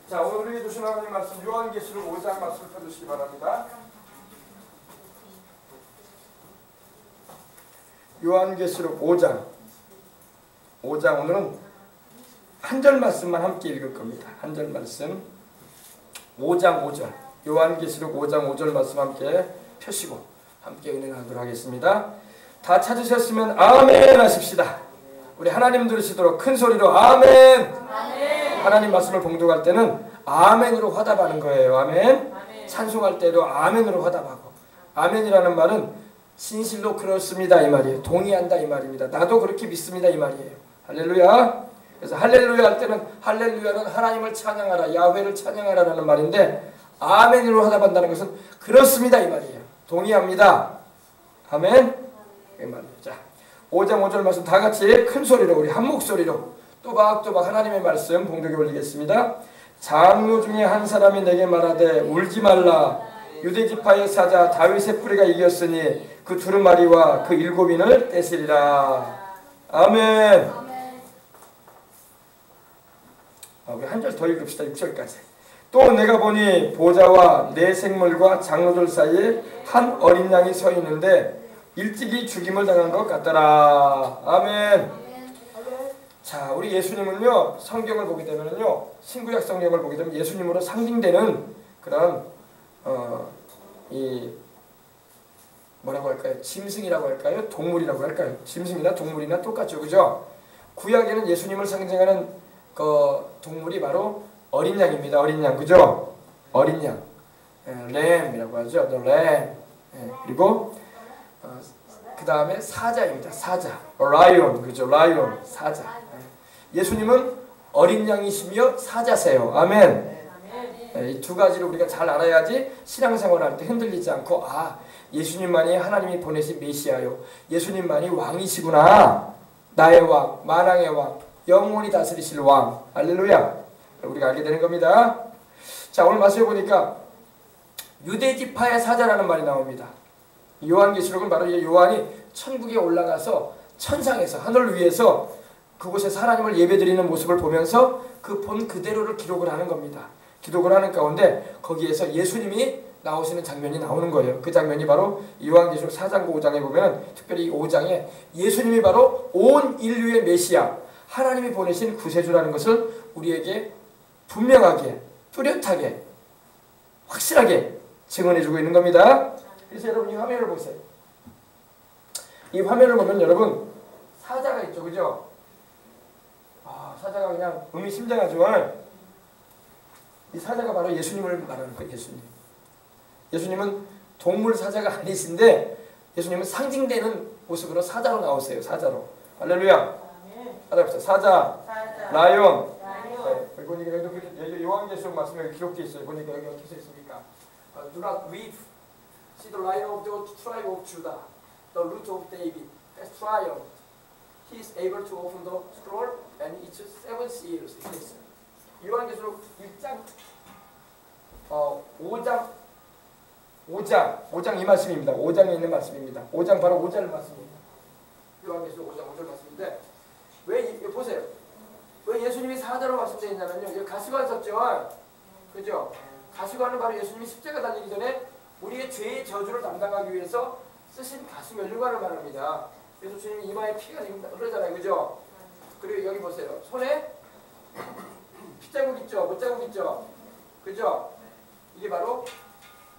자, 오늘 우리에게 주신 하나님 말씀 요한계시록 5장 말씀을 펴주시기 바랍니다. 요한계시록 5장 오늘은 한 절 말씀만 함께 읽을 겁니다. 한 절 말씀 5장 5절 요한계시록 5장 5절 말씀 함께 펴시고 함께 은행하도록 하겠습니다. 다 찾으셨으면 아멘 하십시다. 우리 하나님 들으시도록 큰 소리로 아멘. 아멘. 하나님 말씀을 봉독할 때는 아멘으로 화답하는 거예요. 아멘. 아멘. 찬송할 때도 아멘으로 화답하고, 아멘이라는 말은 진실로 그렇습니다 이 말이에요. 동의한다 이 말입니다. 나도 그렇게 믿습니다 이 말이에요. 할렐루야. 그래서 할렐루야 할 때는 할렐루야는 하나님을 찬양하라, 야훼를 찬양하라라는 말인데, 아멘으로 화답한다는 것은 그렇습니다 이 말이에요. 동의합니다. 아멘. 이 말이에요. 자, 5장 5절 말씀 다 같이 큰 소리로 우리 한 목소리로 또박또박 하나님의 말씀 봉독해 올리겠습니다. 장로 중에 한 사람이 내게 말하되 울지 말라. 유대지파의 사자 다윗의 뿌리가 이겼으니 그 두루마리와 그 일곱인을 떼시리라. 아멘. 우리 한 절 더 읽읍시다. 6절까지. 또 내가 보니 보좌와 네 생물과 장로들 사이에 한 어린 양이 서 있는데 일찍이 죽임을 당한 것 같더라. 아멘. 자, 우리 예수님은요, 성경을 보게 되면요, 신구약 성경을 보게 되면 예수님으로 상징되는 그런 이 뭐라고 할까요? 짐승이라고 할까요? 동물이라고 할까요? 짐승이나 동물이나 똑같죠, 그죠? 구약에는 예수님을 상징하는 그 동물이 바로 어린 양입니다. 어린 양, 그죠? 어린 양, 램이라고 하죠. The lamb. 그리고 그 다음에 사자입니다. 사자, 라이온, 그죠? 라이온, 사자. 예수님은 어린 양이시며 사자세요. 아멘. 이 두 가지를 우리가 잘 알아야지 신앙생활할 때 흔들리지 않고, 아, 예수님만이 하나님이 보내신 메시아요, 예수님만이 왕이시구나, 나의 왕, 만왕의 왕, 영원히 다스리실 왕, 할렐루야, 우리가 알게 되는 겁니다. 자, 오늘 말씀해 보니까 유대지파의 사자라는 말이 나옵니다. 요한계시록은 바로 요한이 천국에 올라가서 천상에서 하늘 위에서 그곳에서 하나님을 예배드리는 모습을 보면서 그 본 그대로를 기록을 하는 겁니다. 기록을 하는 가운데 거기에서 예수님이 나오시는 장면이 나오는 거예요. 그 장면이 바로 요한계시록 4장과 5장에 보면, 특별히 5장에 예수님이 바로 온 인류의 메시아, 하나님이 보내신 구세주라는 것을 우리에게 분명하게, 뚜렷하게, 확실하게 증언해주고 있는 겁니다. 그래서 여러분 이 화면을 보세요. 이 화면을 보면 여러분 사자가 있죠, 그죠? 사자가 그냥 의미심장하지만 이 사자가 바로 예수님을 말하는 거예요. 예수님은 동물 사자가 아니신데 예수님은 상징되는 모습으로 사자로 나오세요. 사자로. 할렐루야. 사자, 라이온. 네, 보니까 여기 요한계시록 말씀에 기록되어 있어요. 보니까 여기 어떻게 써 있습니까? Do not weep. See the Lion of the tribe of Judah, the Root of David, has triumphed. He is able to open the scroll and its seven seals. 이렇게 있어요. 요한계시록 1장 5장 이 말씀입니다. 5장에 있는 말씀입니다. 5장 바로 5절 말씀입니다. 요한계시록 5장 5절 말씀인데, 왜 보세요. 왜 예수님이 사자로 말씀되어 있냐면요, 여기 가시관 섰죠, 그죠? 가시관은 바로 예수님이 십자가 달리기 전에 우리의 죄의 저주를 담당하기 위해서 쓰신 가시면류관을 말합니다. 그래서 주님이 이마에 피가 지금 흐르잖아요, 그죠? 그리고 여기 보세요. 손에 핏자국 있죠, 못자국 있죠, 그죠? 이게 바로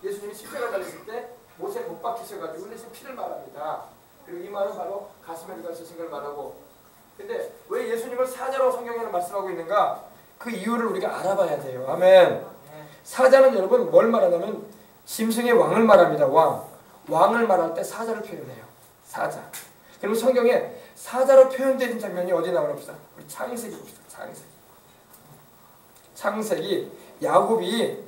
예수님이 십자가 달렸을 때 못에 못 박히셔가지고 흘리신 피를 말합니다. 그리고 이마는 바로 가시면류관 쓰신 걸 말하고. 근데 왜 예수님을 사자로 성경에는 말씀하고 있는가? 그 이유를 우리가 알아봐야 돼요. 아멘. 사자는 여러분 뭘 말하냐면 짐승의 왕을 말합니다. 왕을 말할 때 사자를 표현해요. 사자. 그러면 성경에 사자로 표현되는 장면이 어디 나오나 봅시다. 우리 창세기 봅시다. 창세기 야곱이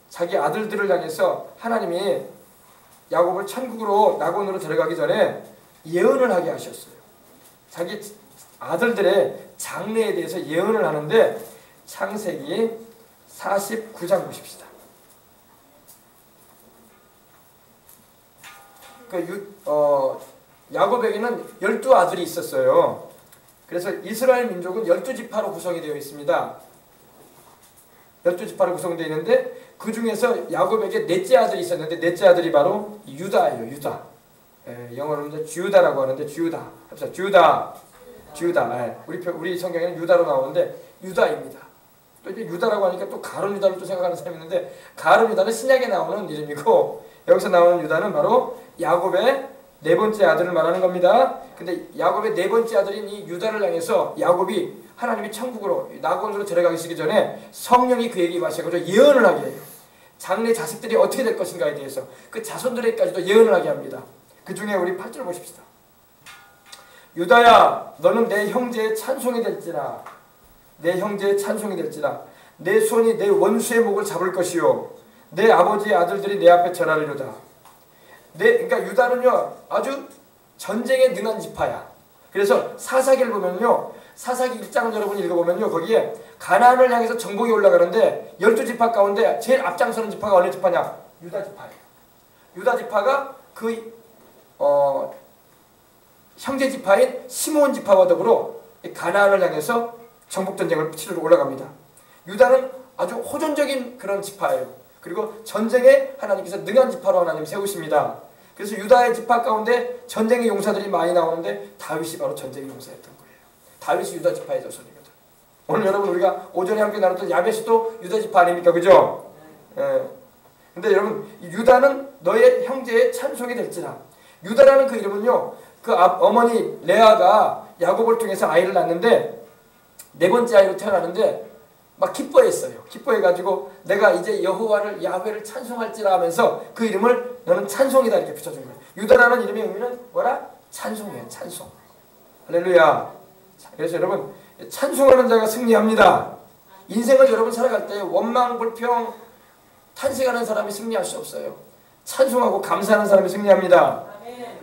자기 아들들을 향해서 하나님이 야곱을 천국으로 낙원으로 데려가기 전에 예언을 하게 하셨어요. 자기 아들들의 장래에 대해서 예언을 하는데, 창세기 49장 보십시다. 야곱에게는 12아들이 있었어요. 그래서 이스라엘 민족은 12지파로 구성이 되어 있습니다. 12지파로 구성되어 있는데 그 중에서 야곱에게 넷째 아들이 있었는데 넷째 아들이 바로 유다예요. 유다. 영어로는 주다라고 하는데 주다. 합시다. 주다. 우리 성경에는 유다로 나오는데 유다입니다. 또 이제 유다라고 하니까 또 가룟 유다를 또 생각하는 사람이 있는데 가룟 유다는 신약에 나오는 이름이고 여기서 나오는 유다는 바로 야곱의 네 번째 아들을 말하는 겁니다. 근데 야곱의 네 번째 아들인 이 유다를 향해서 야곱이 하나님이 천국으로 낙원으로 데려가시기 전에 성령이 그에게 임하셔서 예언을 하게 해요. 장래 자식들이 어떻게 될 것인가에 대해서 그 자손들에게까지도 예언을 하게 합니다. 그 중에 우리 8절 보십시다. 유다야 너는 내 형제의 찬송이 될지라 내 형제의 찬송이 될지라 내 손이 내 원수의 목을 잡을 것이요 내 아버지의 아들들이 내 앞에 절하리로다. 그러니까 유다는요 아주 전쟁에 능한 지파야. 그래서 사사기를 보면요 사사기 1장을 여러분 읽어보면요 거기에 가나안을 향해서 정복이 올라가는데 12지파 가운데 제일 앞장서는 지파가 어느 지파냐? 유다 지파예요. 유다 지파가 그 형제 지파인 시므온 지파와 더불어 가나안을 향해서 정복전쟁을 치르러 올라갑니다. 유다는 아주 호전적인 그런 지파예요. 그리고 전쟁에 하나님께서 능한 지파로 하나님 세우십니다. 그래서 유다의 지파 가운데 전쟁의 용사들이 많이 나오는데 다윗이 바로 전쟁의 용사였던 거예요. 다윗이 유다 지파의 자손입니다. 오늘 여러분 우리가 오전에 함께 나눴던 야벳도 유다 지파 아닙니까? 그죠? 근데 여러분 유다는 너의 형제의 찬송이 될지라. 유다라는 그 이름은요 그 어머니 레아가 야곱을 통해서 아이를 낳는데 네 번째 아이로 태어나는데 막 기뻐했어요. 기뻐해가지고 내가 이제 여호와를 야훼를 찬송할지라 하면서 그 이름을 너는 찬송이다 이렇게 붙여준 거예요. 유다라는 이름의 의미는 뭐라? 찬송이에요. 찬송. 할렐루야. 그래서 여러분 찬송하는 자가 승리합니다. 인생을 여러분 살아갈 때 원망 불평 탄식하는 사람이 승리할 수 없어요. 찬송하고 감사하는 사람이 승리합니다.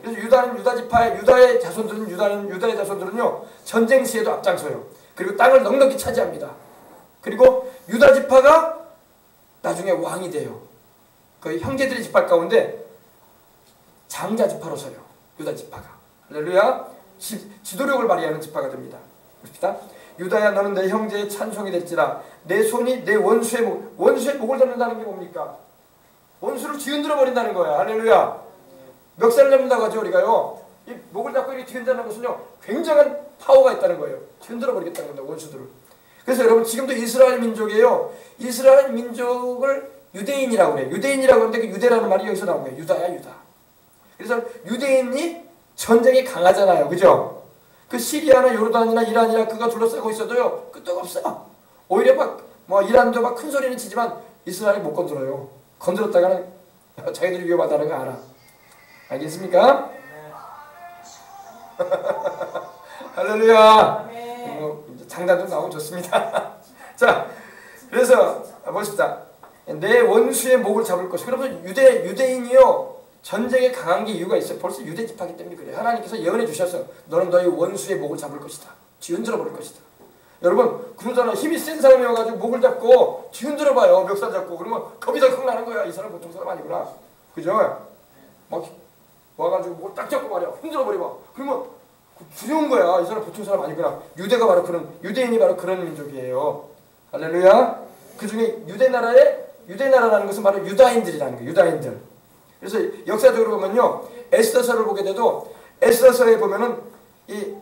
그래서 유다는 유다 지파의 유다의 자손들은요 전쟁 시에도 앞장서요. 그리고 땅을 넉넉히 차지합니다. 그리고 유다 지파가 나중에 왕이 돼요. 그 형제들의 지파 가운데 장자 지파로 서요. 유다 지파가. 할렐루야. 지도력을 발휘하는 지파가 됩니다. 봅시다. 유다야 너는 내 형제의 찬송이 될지라 내 손이 내 원수의 목을 잡는다는 게 뭡니까? 원수를 뒤흔들어 버린다는 거야. 할렐루야. 멱살을 잡는다고 하죠 우리가요. 이 목을 잡고 이렇게 뒤흔드는 것은요 굉장한 파워가 있다는 거예요. 뒤흔들어 버리겠다는 겁니다. 원수들을. 그래서 여러분 지금도 이스라엘 민족이에요. 이스라엘 민족을 유대인이라고 그래요. 유대인이라고 하는데 그 유대라는 말이 여기서 나온 거예요. 유다야 유다. 그래서 유대인이 전쟁이 강하잖아요. 그죠? 그 시리아나 요르단이나 이란 이라크가 둘러싸고 있어도요 끄떡없어요. 오히려 막 이란도 막 큰 소리는 치지만 이스라엘이 못 건드려요. 건드렸다가는 자기들이 위험하다는 거 알아. 알겠습니까? 할렐루야. 장단도 나오면 좋습니다. 자, 그래서 보십시다. 내 원수의 목을 잡을 것이. 그러면 유대인이요 전쟁에 강한 게 이유가 있어요. 벌써 유대 지파기 때문에 그래요. 하나님께서 예언해 주셔서 너는 너의 원수의 목을 잡을 것이다. 뒤흔들어 버릴 것이다. 여러분 그러잖아. 힘이 센 사람이 와가지고 목을 잡고 뒤흔들어 봐요. 멱살 잡고 그러면 겁이 덜컥 나는 거야. 이 사람 보통 사람 아니구나. 그죠? 막 와가지고 목을 딱 잡고 말이야. 흔들어 버려봐. 그러면 두려운 거야. 이 사람 보통 사람 아니구나. 유대인이 바로 그런 민족이에요. 할렐루야. 그 중에 유대나라라는 것은 바로 유다인들이라는 거예요. 유다인들. 그래서 역사적으로 보면요. 에스더서를 보게 돼도 에스더서에 보면은 이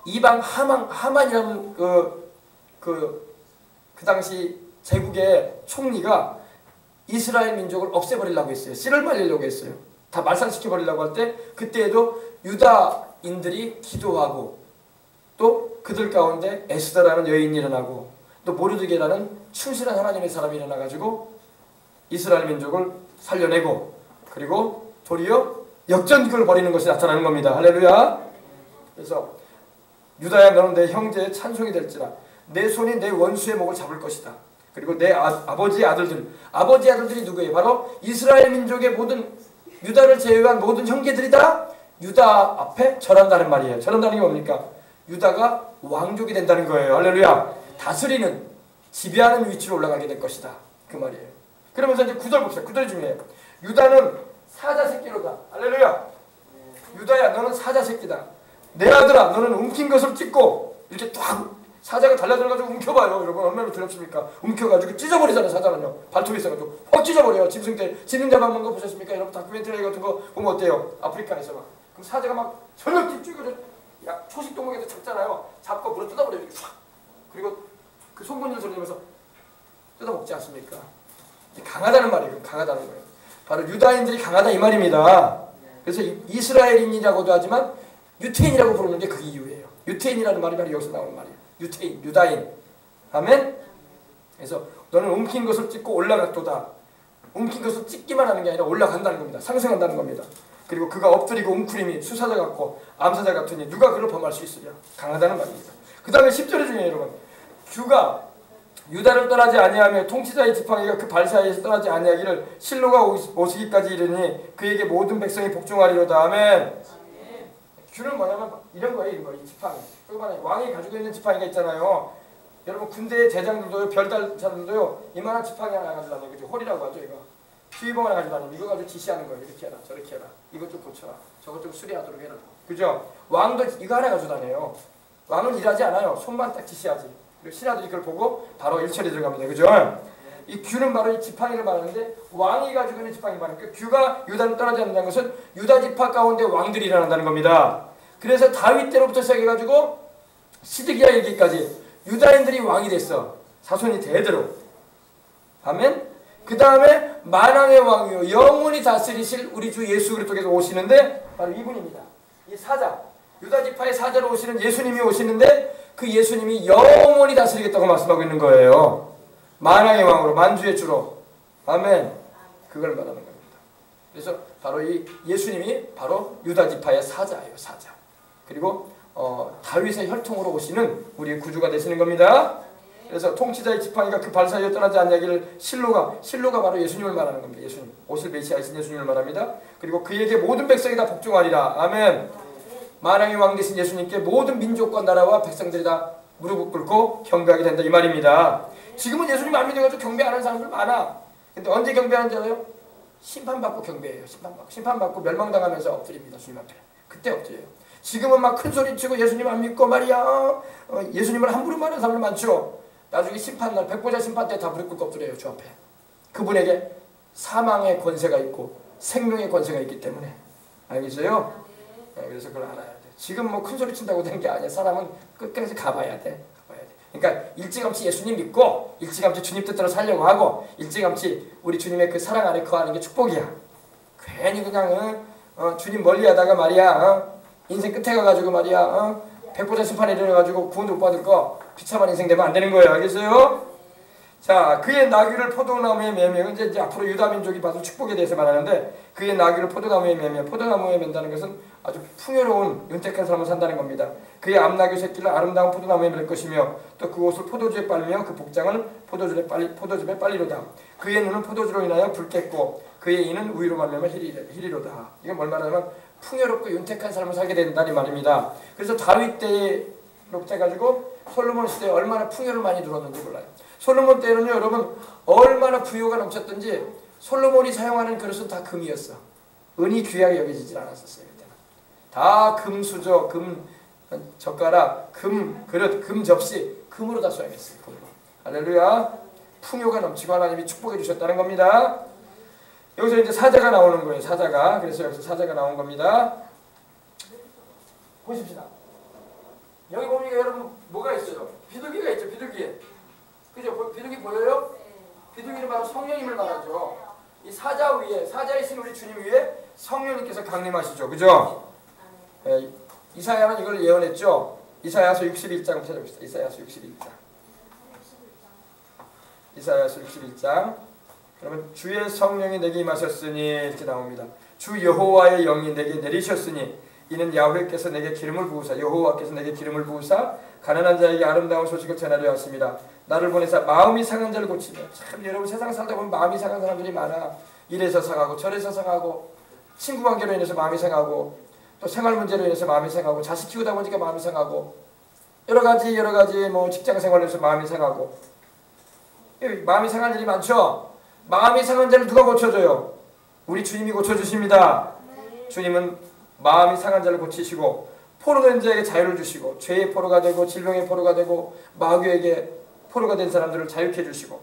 이방 하만이라는 그 당시 제국의 총리가 이스라엘 민족을 없애버리려고 했어요. 씨를 말리려고 했어요. 다 말살시켜버리려고 할 때 그때에도 유다인들이 기도하고 또 그들 가운데 에스더라는 여인이 일어나고 또 모르드게라는 충실한 하나님의 사람이 일어나가지고 이스라엘 민족을 살려내고 그리고 도리어 역전극을 벌이는 것이 나타나는 겁니다. 할렐루야. 그래서 유다야 너는 내 형제의 찬송이 될지라 내 손이 내 원수의 목을 잡을 것이다. 그리고 내 아버지의 아들들이 누구예요? 바로 이스라엘 민족의 모든 유다를 제외한 모든 형제들이 다 유다 앞에 절한다는 말이에요. 절한다는 게 뭡니까? 유다가 왕족이 된다는 거예요. 할렐루야. 다스리는 지배하는 위치로 올라가게 될 것이다. 그 말이에요. 그러면서 이제 9절 봅시다. 9절이 중요해요. 유다는 사자 새끼로다. 할렐루야. 유다야 너는 사자 새끼다. 내 아들아 너는 움킨 것을 찢고 이렇게 딱 사자가 달려들어가지고 움켜봐요. 여러분 얼마나 두렵습니까? 움켜가지고 찢어버리잖아요. 사자는요. 발톱이 있어가지고 확 찢어버려요. 짐승 잡아먹는 거 보셨습니까? 여러분 다큐멘터리 같은 거 보면 어때요? 아프리카에서 막. 그럼 사자가 막 전력 찢어가지고 초식 동물에도 잡잖아요. 잡고 물어 뜯어버려요. 촥. 그리고 그 송곳니 소리 내면서 뜯어먹지 않습니까? 강하다는 말이에요. 강하다는 거예요. 바로 유다인들이 강하다 이 말입니다. 그래서 이스라엘인이라고도 하지만 유태인이라고 부르는 게 그 이유예요. 유태인이라는 말이 바로 여기서 나오는 말이에요. 유태인, 유다인. 아멘? 그래서 너는 움킨 것을 찢고 올라갔도다. 움킨 것을 찢기만 하는 게 아니라 올라간다는 겁니다. 상승한다는 겁니다. 그리고 그가 엎드리고 웅크림이 수사자 같고 암사자 같으니 누가 그를 범할 수 있으랴. 강하다는 말입니다. 그 다음에 10절에 중에 여러분 규가 유다를 떠나지 아니하며 통치자의 지팡이가 그 발 사이에서 떠나지 아니하기를 실로가 오시기까지 이르니 그에게 모든 백성이 복종하리로다. 아멘. 규는 뭐냐면 이런 거예요. 이런 거. 이 지팡이. 조그마한 왕이 가지고 있는 지팡이가 있잖아요. 여러분 군대의 대장들도요. 별달사들도요. 이만한 지팡이 하나 가지고 다니는 거죠. 홀이라고 하죠. 이거. 피위봉 하나 가지고 다니는 이거 가지고 지시하는 거예요. 이렇게 해라. 저렇게 해라. 이것 좀 고쳐라. 저것 좀 수리하도록 해라. 그죠? 왕도 이거 하나 가지고 다녀요. 왕은 일하지 않아요. 손만 딱 지시하지. 그리고 신하들이 그걸 보고 바로 일처리 들어갑니다. 그죠? 이 규는 바로 이 지팡이를 말하는데 왕이 가지고 있는 지팡이 말하니까 규가 유다를 떠나지 않는다는 것은 유다 지파 가운데 왕들이 일어난다는 겁니다. 그래서 다윗 때로부터 시작해가지고 시드기야 일기까지 유다인들이 왕이 됐어. 사손이 대대로. 아멘. 그 다음에 만왕의 왕이요 영원히 다스리실 우리 주 예수 그리스도께서 오시는데 바로 이분입니다. 이 사자 유다 지파의 사자로 오시는 예수님이 오시는데 그 예수님이 영원히 다스리겠다고 말씀하고 있는 거예요. 만왕의 왕으로 만주의 주로. 아멘. 그걸 말하는 겁니다. 그래서 바로 이 예수님이 바로 유다 지파의 사자예요. 사자. 그리고 다윗의 혈통으로 오시는 우리의 구주가 되시는 겁니다. 그래서 통치자의 지팡이가 그 발 사이에 떠나지 않냐기를 실로가 바로 예수님을 말하는 겁니다. 예수님. 오실 메시아이신 예수님을 말합니다. 그리고 그에게 모든 백성이 다 복종하리라. 아멘. 만왕의 왕 되신 예수님께 모든 민족과 나라와 백성들이 다 무릎 꿇고 경배하게 된다 이 말입니다. 지금은 예수님 안 믿어가지고 경배 안 하는 사람들 많아. 근데 언제 경배하는 줄 알아요? 심판받고 경배해요. 심판받고 멸망당하면서 엎드립니다. 주님 앞에. 그때 엎드려요. 지금은 막 큰 소리 치고 예수님 안 믿고 말이야. 예수님을 함부로 말하는 사람들 많죠. 나중에 심판날 백보자 심판 때 다 무릎 꿇고 엎드려요. 주 앞에. 그분에게 사망의 권세가 있고 생명의 권세가 있기 때문에. 알겠어요? 그래서 그걸 알아야 돼. 지금 뭐 큰 소리 친다고 되는 게 아니야. 사람은 끝까지 가봐야 돼. 그러니까 일찌감치 예수님 믿고 일찌감치 주님 뜻대로 살려고 하고 일찌감치 우리 주님의 그 사랑 안에 거하는 게 축복이야. 괜히 그냥 주님 멀리하다가 말이야 인생 끝에 가가지고 말이야 백보자 심판에 이르러가지고 구원도 못 받을 거 비참한 인생 되면 안 되는 거예요. 알겠어요? 자, 그의 나귀를 포도나무에 매며 이제 앞으로 유다 민족이 받을 축복에 대해서 말하는데 그의 나귀를 포도나무에 매며 포도나무에 맨다는 것은 아주 풍요로운 윤택한 삶을 산다는 겁니다. 그의 암나귀 새끼를 아름다운 포도나무에 맬 것이며 또 그 옷을 포도주에 빨며 그 복장을 포도즙에 빨리로다. 그의 눈은 포도주로 인하여 붉겠고 그의 이는 우유로 말미암아 희리로다. 이건 뭘 말하냐면 풍요롭고 윤택한 삶을 살게 된다는 말입니다. 그래서 다윗 때로부터 해가지고 솔로몬 시대에 얼마나 풍요를 많이 누렸는지 몰라요. 솔로몬 때는요 여러분 얼마나 부유가 넘쳤던지 솔로몬이 사용하는 그릇은 다 금이었어. 은이 귀하게 여겨지질 않았었어요. 그때는. 다 금수저, 금 젓가락, 금 그릇, 금 접시 금으로 다 사용했어요. 금으로. 할렐루야. 풍요가 넘치고 하나님이 축복해 주셨다는 겁니다. 여기서 이제 사자가 나오는 거예요. 사자가. 그래서 여기서 사자가 나온 겁니다. 보십시다. 여기 보니까 여러분 뭐가 있어요? 비둘기가 있죠. 비둘기. 그죠? 비둘기 보여요? 비둘기는 바로 성령님을 말하죠. 이 사자 위에 사자이신 우리 주님 위에 성령님께서 강림하시죠. 그죠? 이사야는 이걸 예언했죠. 이사야서 61장 찾아봅시다. 이사야서 61장. 이사야서 61장. 그러면 주의 성령이 내게 임하셨으니 이렇게 나옵니다. 주 여호와의 영이 내게 내리셨으니 이는 야훼께서 내게 기름을 부으사 여호와께서 내게 기름을 부으사 가난한 자에게 아름다운 소식을 전하려 하십니다. 나를 보내사 마음이 상한 자를 고치며. 참 여러분 세상 살다 보면 마음이 상한 사람들이 많아. 이래서 상하고 저래서 상하고 친구 관계로 인해서 마음이 상하고 또 생활 문제로 인해서 마음이 상하고 자식 키우다 보니까 마음이 상하고 여러 가지 뭐 직장 생활로 해서 마음이 상하고 마음이 상한 일이 많죠. 마음이 상한 자를 누가 고쳐줘요? 우리 주님이 고쳐주십니다. 주님은 마음이 상한 자를 고치시고 포로된 자에게 자유를 주시고 죄의 포로가 되고 질병의 포로가 되고 마귀에게 포로가 된 사람들을 자유케 해주시고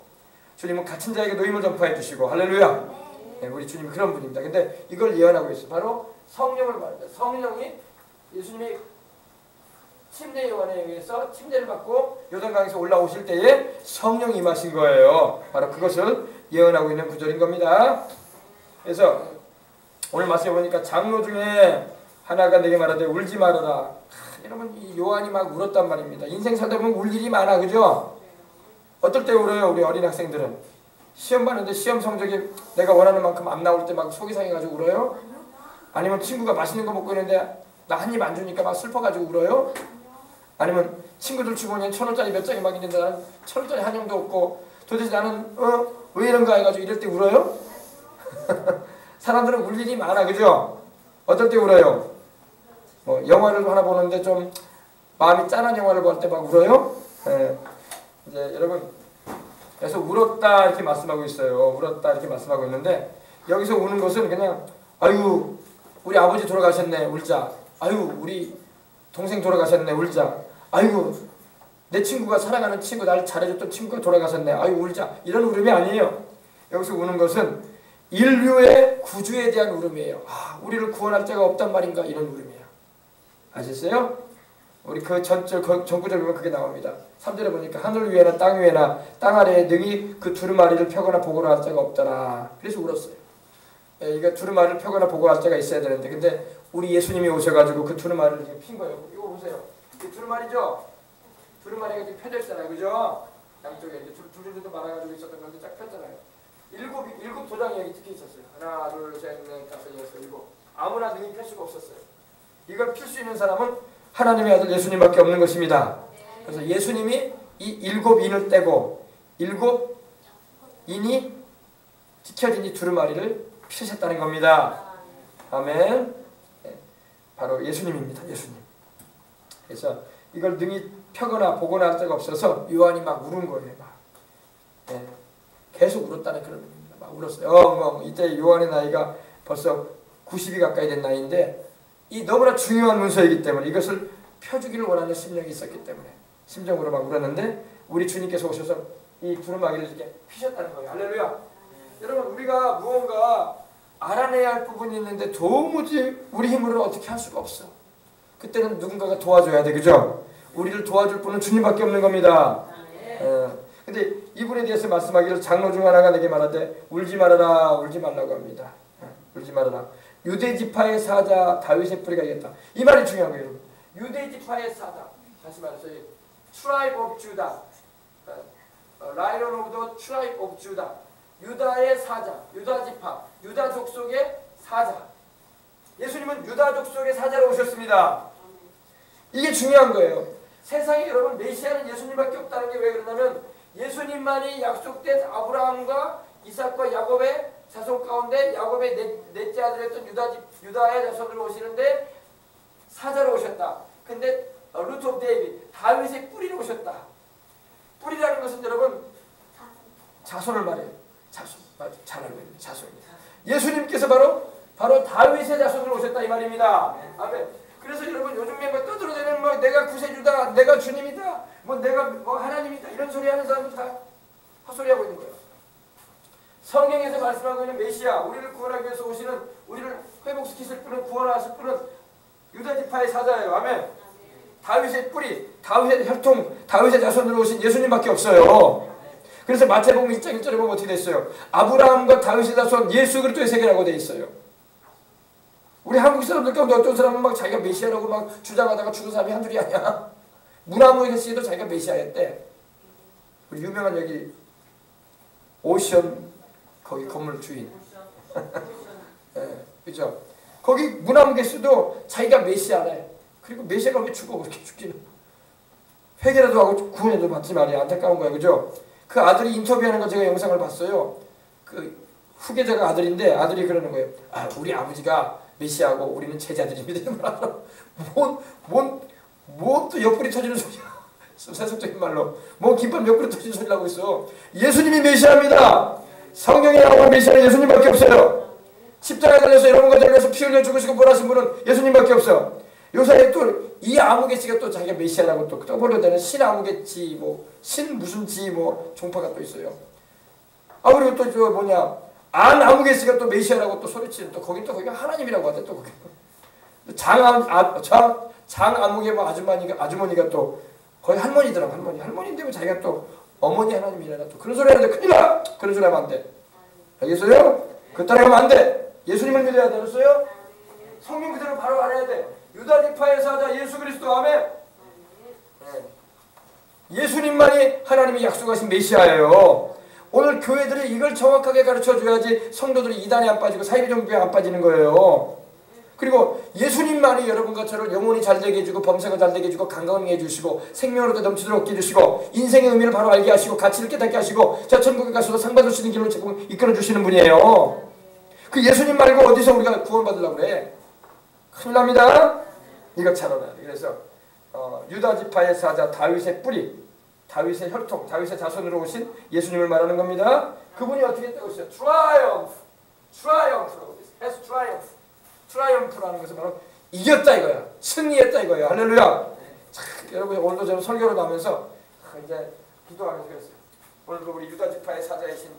주님은 갇힌 자에게 노임을 전파해 주시고 할렐루야. 네, 우리 주님이 그런 분입니다. 근데 이걸 예언하고 있어요. 바로 성령을 말합니다. 성령이 예수님이 침례 요한에 의해서 침례를 받고 요단강에서 올라오실 때에 성령이 임하신 거예요. 바로 그것을 예언하고 있는 구절인 겁니다. 그래서 오늘 말씀해 보니까 장로 중에 하나가 내게 말하되 울지 말아라. 여러분 이 요한이 막 울었단 말입니다. 인생 살다 보면 울 일이 많아, 그죠? 어떨 때 울어요? 우리 어린 학생들은 시험 봤는데 시험 성적이 내가 원하는 만큼 안 나올 때 막 속이 상해가지고 울어요? 아니면 친구가 맛있는 거 먹고 있는데 나 한 입 안 주니까 막 슬퍼가지고 울어요? 아니면 친구들 주머니에 1,000원짜리 몇 장이 막 있는데 나는 1,000원짜리 한 장도 없고 도대체 나는 왜 이런가 해가지고 이럴 때 울어요? 사람들은 울 일이 많아, 그죠? 어떨 때 울어요? 뭐 영화를 하나 보는데 좀 마음이 짠한 영화를 볼 때 막 울어요? 네. 이제 여러분 그래서 울었다 이렇게 말씀하고 있어요. 울었다 이렇게 말씀하고 있는데 여기서 우는 것은 그냥 아유 우리 아버지 돌아가셨네 울자. 아유 우리 동생 돌아가셨네 울자. 아이고 내 친구가 사랑하는 친구 날 잘해줬던 친구가 돌아가셨네 아유 울자. 이런 울음이 아니에요. 여기서 우는 것은 인류의 구주에 대한 울음이에요. 우리를 구원할 자가 없단 말인가 이런 울음이에요. 아셨어요? 우리 그 전구절 보면 그게 나옵니다. 3절에 보니까 하늘 위에나 땅 위에나 땅 아래에 능히 그 두루마리를 펴거나 보고나 할 자가 없더라. 그래서 울었어요. 이거 두루마리를 펴거나 보고 할 자가 있어야 되는데 근데 우리 예수님이 오셔가지고 그 두루마리를 이렇게 핀 거예요. 이거 보세요. 이 두루마리죠? 두루마리가 이렇게 펴져 있잖아요. 그죠? 양쪽에 이렇게 줄줄줄 말아가지고 있었던 건데 쫙 폈잖아요. 일곱 도장이 여기 찍혀 있었어요. 하나, 둘, 셋, 넷, 다섯, 여섯, 일곱. 아무나 능히 펼 수가 없었어요. 이걸 필 수 있는 사람은 하나님의 아들 예수님밖에 없는 것입니다. 그래서 예수님이 이 일곱 인을 떼고 일곱 인이 찍혀진 이 두루마리를 피셨다는 겁니다. 아멘. 네, 바로 예수님입니다. 예수님. 그래서 이걸 능히 펴거나 보거나 할 데가 없어서 요한이 막 울은 거예요. 막. 네, 계속 울었다는 그런 의미입니다. 막 울었어요. 이때 요한의 나이가 벌써 90이 가까이 된 나이인데 이 너무나 중요한 문서이기 때문에 이것을 펴주기를 원하는 심령이 있었기 때문에 심정으로 막 울었는데 우리 주님께서 오셔서 이 두루마기를 이렇게 피셨다는 거예요. 할렐루야. 여러분 우리가 무언가 알아내야 할 부분이 있는데 도무지 우리 힘으로는 어떻게 할 수가 없어. 그때는 누군가가 도와줘야 돼. 그죠? 우리를 도와줄 분은 주님밖에 없는 겁니다. 근데 이분에 대해서 말씀하기를 장로 중 하나가 내게 말하되 울지 말아라 울지 말라고 합니다. 울지 말아라. 유대 지파의 사자 다윗의 뿌리가 있겠다. 이 말이 중요한 거예요. 유대 지파의 사자. 다시 말해서 Tribe of Judah, Lion of the Tribe of Judah. 유다의 사자, 유다 지파, 유다 족속의 사자. 예수님은 유다 족속의 사자로 오셨습니다. 이게 중요한 거예요. 세상에 여러분 메시아는 예수님밖에 없다는 게 왜 그러냐면 예수님만이 약속된 아브라함과 이삭과 야곱의 자손 가운데 야곱의 넷째 아들이었던 유다의 자손으로 오시는데 사자로 오셨다. 근데 루트 오브 데이빗 다윗의 뿌리로 오셨다. 뿌리라는 것은 여러분 자손을 말해요. 자손. 잘 알고 있는 자손입니다. 예수님께서 바로 다윗의 자손으로 오셨다 이 말입니다. 아멘. 그래서 여러분 요즘에 뭐 떠들어대는 뭐 내가 구세주다, 내가 주님이다, 뭐 내가 뭐 하나님이다 이런 소리 하는 사람들 다 헛소리하고 있는 거예요. 성경에서 말씀하고 있는 메시아, 우리를 구원하기 위해서 오시는, 우리를 회복시키실 분은, 구원하실 분은 유다 지파의 사자예요. 아멘. 다윗의 뿌리, 다윗의 혈통, 다윗의 자손으로 오신 예수님밖에 없어요. 그래서 마태복음 1장 1절에 보면 어떻게 됐어요? 아브라함과 다윗의 자손 예수 그리스도의 세계라고 되어 있어요. 우리 한국 사람들 가운데 어떤 사람은 막 자기가 메시아라고 막 주장하다가 죽은 사람이 한둘이 아니야. 무나무에게 쓰기도 자기가 메시아였대. 우리 유명한 여기 오션 거기 건물 주인. 네, 그죠? 거기 무나무개수도 자기가 메시아래. 그리고 메시아가 왜 죽어? 그렇게 죽기는. 회개라도 하고 구원해도 받지 말이야. 안타까운 거야. 그죠? 그 아들이 인터뷰하는 거 제가 영상을 봤어요. 그 후계자가 아들인데 아들이 그러는 거예요. 우리 아버지가 메시아고 우리는 제자들입니다. 뭔 또 옆구리 터지는 소리야. 세속적인 말로. 뭐 김밥 옆구리 터지는 소리를 하고 있어. 예수님이 메시아입니다. 성경에 나오는 메시아는 예수님밖에 없어요. 십자가에 달려서 여러분과 달려서 피 흘려 죽으시고 부활하신 분은 예수님밖에 없어요. 요사이에 또 이 아무개지가 또 자기가 메시아라고 또 떠벌려대는 신 아무개지 뭐 신 무슨 지 뭐 종파가 또 있어요. 아 그리고 또 저 뭐냐 안 아무개지가 또 메시아라고 또 소리치는 또 거긴 또 거기가 하나님이라고 하대 또 거기. 장 아무개 뭐 아주머니가 또 거의 할머니더라고 할머니인데 뭐 자기가 또 어머니 하나님이라나 또 그런 소리 하는데 큰일 나 그런 소리 하면 안 돼. 알겠어요? 그 따라가면 안 돼. 예수님을 믿어야 돼. 알았어요? 성경 그대로 바로 알아야 돼. 유다지파의 사자 예수 그리스도 아멘. 네. 예수님만이 하나님이 약속하신 메시아예요. 오늘 교회들이 이걸 정확하게 가르쳐줘야지 성도들이 이단에 안 빠지고 사이비종교에 안 빠지는 거예요. 그리고 예수님만이 여러분과 저를 영혼이 잘되게 해주고 범사가 잘되게 해주고 건강하게 해주시고 생명으로도 넘치도록 해주시고 인생의 의미를 바로 알게 하시고 가치를 깨닫게 하시고 자 천국에 가서도 상 받을 수 있는 길로 자꾸 이끌어주시는 분이에요. 그 예수님 말고 어디서 우리가 구원받으려고 그래? 큰일 납니다. 이거 잘 알아야 돼. 그래서 유다지파의 사자 다윗의 뿌리 다윗의 혈통 다윗의 자손으로 오신 예수님을 말하는 겁니다. 그분이 어떻게 했다고 했어요? 트라이엄프라는 것은 바로 이겼다 이거야. 승리했다 이거야. 할렐루야. 자, 여러분 오늘도 저는 설교로 나오면서 이제 기도하면서 그랬어요. 오늘도 우리 유다지파의 사자이신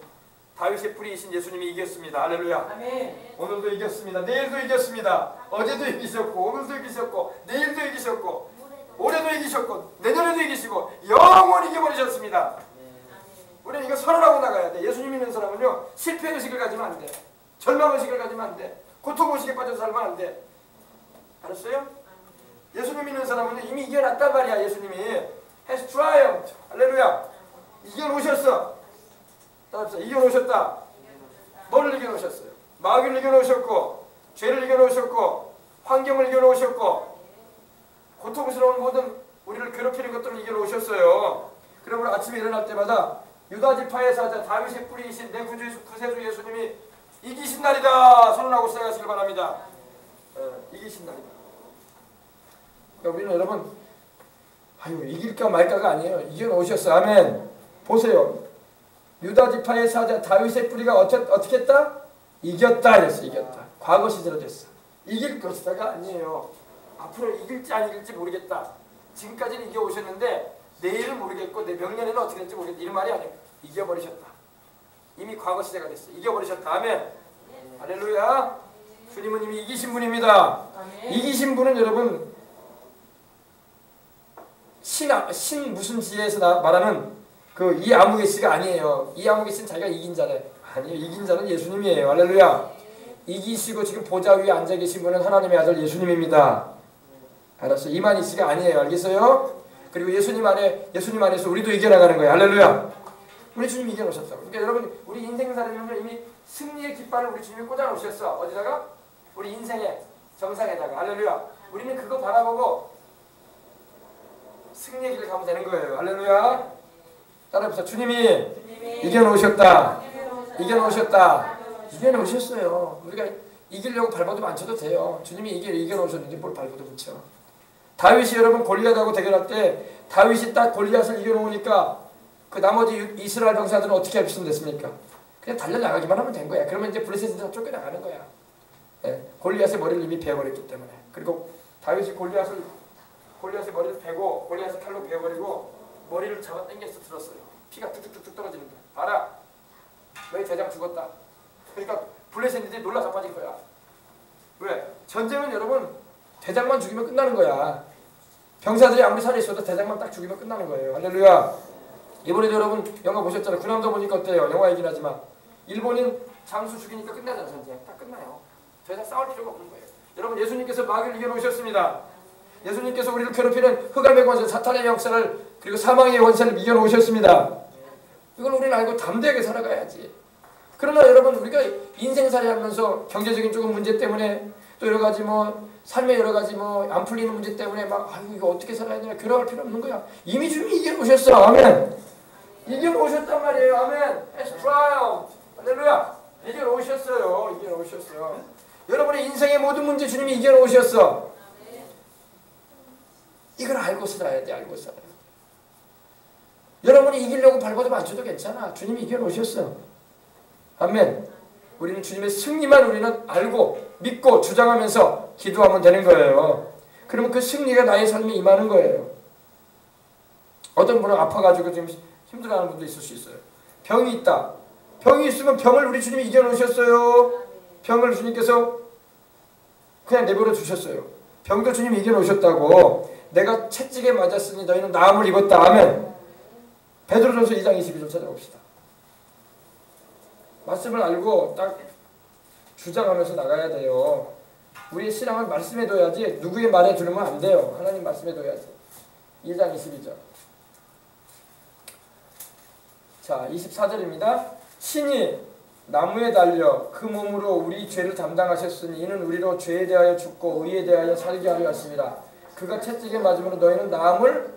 다윗의 뿌리이신 예수님이 이겼습니다. 할렐루야. 아멘. 오늘도 이겼습니다. 내일도 이겼습니다. 어제도 이기셨고 오늘도 이기셨고 내일도 이기셨고 올해도 이기셨고 내년에도 이기시고 영원히 이겨버리셨습니다. 우리는 이거 선언하고 나가야 돼. 예수님 믿는 사람은요 실패의식을 가지면 안 돼. 절망의식을 가지면 안 돼. 고통의식에 빠져서 살면 안 돼. 알았어요? 예수님 믿는 사람은 이미 이겨놨단 말이야. 예수님이 has triumphed. 할렐루야. 이겨놓으셨어. 따라합시다. 이겨놓으셨다. 뭐를 이겨놓으셨어요? 마귀를 이겨놓으셨고 죄를 이겨놓으셨고 환경을 이겨놓으셨고 고통스러운 모든 우리를 괴롭히는 것들을 이겨놓으셨어요. 그러므로 아침에 일어날 때마다 유다지파의 사자 다윗의 뿌리이신 내 구세주 예수님이 이기신 날이다 선언하고 시작하시길 바랍니다. 이기신 날이다. 그러니까 우리는 여러분 이길까 말까가 아니에요. 이겨놓으셨어요. 아멘. 보세요. 유다지파의 사자 다윗의 뿌리가 어떻게 했다? 이겼다 이랬어. 이겼다. 과거 시제로 됐어. 이길 것이다가 아니에요. 앞으로 이길지 안 이길지 모르겠다. 지금까지는 이겨오셨는데 내일은 모르겠고 내 명년에는 어떻게 될지 모르겠다. 이런 말이 아니에요. 이겨버리셨다. 이미 과거 시제가 됐어. 이겨버리셨다. 아멘. 할렐루야. 주님은 이미 이기신 분입니다. 아멘. 이기신 분은 여러분 신 무슨 지혜에서 말하는 그 이 아무개씨가 아니에요. 이 아무개씨는 자기가 이긴 자래. 아니에요. 이긴 자는 예수님이에요. 할렐루야. 이기시고 지금 보좌 위에 앉아 계신 분은 하나님의 아들 예수님입니다. 알았어. 이만희 씨가 아니에요. 알겠어요? 그리고 예수님 안에서 우리도 이겨나가는 거예요. 할렐루야. 우리 주님 이겨놓으셨어. 그러니까 여러분 우리 인생살이면 이미 승리의 깃발을 우리 주님이 꽂아놓으셨어. 어디다가? 우리 인생의 정상에다가. 할렐루야. 우리는 그거 바라보고 승리의 길을 가면 되는 거예요. 할렐루야. 따라해보세요. 주님이 이겨놓으셨다. 이겨놓으셨다. 이겨놓으셨어요. 우리가 이기려고 발버둥 안 쳐도 돼요. 주님이 이겨놓으셨는데 뭘 발버둥 쳐. 다윗이 여러분 골리앗하고 대결할 때 다윗이 딱 골리앗을 이겨놓으니까 그 나머지 이스라엘 병사들은 어떻게 했으면 됐습니까? 그냥 달려나가기만 하면 된 거야. 그러면 이제 블레셋에서 쫓겨나가는 거야. 네, 골리앗의 머리를 이미 베어버렸기 때문에. 그리고 다윗이 골리앗의 머리를 베고 골리앗을 칼로 베어버리고 머리를 잡아 당겨서 들었어요. 피가 뚝뚝뚝 떨어지는 거야. 봐라. 너희 대장 죽었다. 그러니까 블레셋인들이 놀라 자빠진 거야. 왜? 전쟁은 여러분 대장만 죽이면 끝나는 거야. 병사들이 아무리 살아있어도 대장만 딱 죽이면 끝나는 거예요. 할렐루야. 이번에도 여러분 영화 보셨잖아요. 군함도 보니까 어때요? 영화이긴 하지만 일본인 장수 죽이니까 끝나잖아. 전쟁 딱 끝나요. 더 이상 싸울 필요가 없는 거예요. 여러분 예수님께서 마귀를 이겨놓으셨습니다. 예수님께서 우리를 괴롭히는 흑암의 권세 사탄의 역사를 그리고 사망의 권세를 이겨놓으셨습니다. 이걸 우리는 알고 담대하게 살아가야지. 그러나 여러분 우리가 인생살이 하면서 경제적인 조금 문제 때문에 또 여러 가지 삶의 여러 가지 안 풀리는 문제 때문에 이거 어떻게 살아야 되나 괴로워할 필요 없는 거야. 이미 주님이 이겨놓으셨어. 아멘. 이겨놓으셨단 말이에요. 아멘. Has triumphed. 할렐루야. 이겨놓으셨어요. 이겨놓으셨어요. 여러분의 인생의 모든 문제 주님이 이겨놓으셨어. 이걸 알고 살아야 돼. 알고 살아야 돼. 여러분이 이기려고 발버둥 안 쳐도 괜찮아. 주님이 이겨놓으셨어. 아멘. 우리는 주님의 승리만 우리는 알고 믿고 주장하면서 기도하면 되는 거예요. 그러면 그 승리가 나의 삶에 임하는 거예요. 어떤 분은 아파가지고 지금 힘들어하는 분도 있을 수 있어요. 병이 있다. 병이 있으면 병을 우리 주님이 이겨놓으셨어요. 병을 주님께서 그냥 내버려 두셨어요. 병도 주님이 이겨놓으셨다고. 내가 채찍에 맞았으니 너희는 나음을 입었다 하면 베드로전서 2장 22절 찾아봅시다. 말씀을 알고 딱 주장하면서 나가야 돼요. 우리의 신앙은 말씀에 둬야지 누구의 말에 들으면 안 돼요. 하나님 말씀에 둬야지. 2장 22절. 자, 24절입니다. 신이 나무에 달려 그 몸으로 우리 죄를 담당하셨으니 이는 우리로 죄에 대하여 죽고 의에 대하여 살게 하려 하심이라. 그가 채찍에 맞음으로 너희는 나음을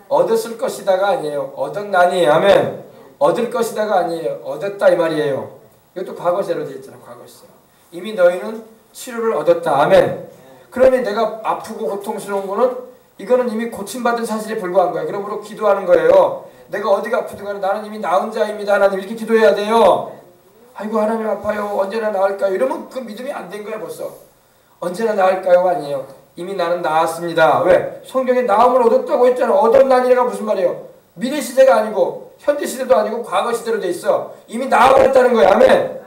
얻었을 것이다가 아니에요. 얻었나니 하면 얻을 것이다가 아니에요. 얻었다 이 말이에요. 이것도 과거제로 되어 있잖아. 과거시. 이미 너희는 치료를 얻었다 하면, 그러면 내가 아프고 고통스러운 거는 이거는 이미 고침받은 사실에 불과한 거예요. 그러므로 기도하는 거예요. 내가 어디가 아프든 간에 나는 이미 나은 자입니다. 하나님 이렇게 기도해야 돼요. 아이고 하나님 아파요. 언제나 나을까요? 이러면 그 믿음이 안 된 거야 벌써. 언제나 나을까요? 아니에요. 이미 나는 나았습니다. 왜? 성경에 나음을 얻었다고 했잖아. 얻었나니가 무슨 말이에요? 미래 시대가 아니고 현재 시대도 아니고 과거 시대로 돼 있어. 이미 나아버렸다는 거야. 아멘.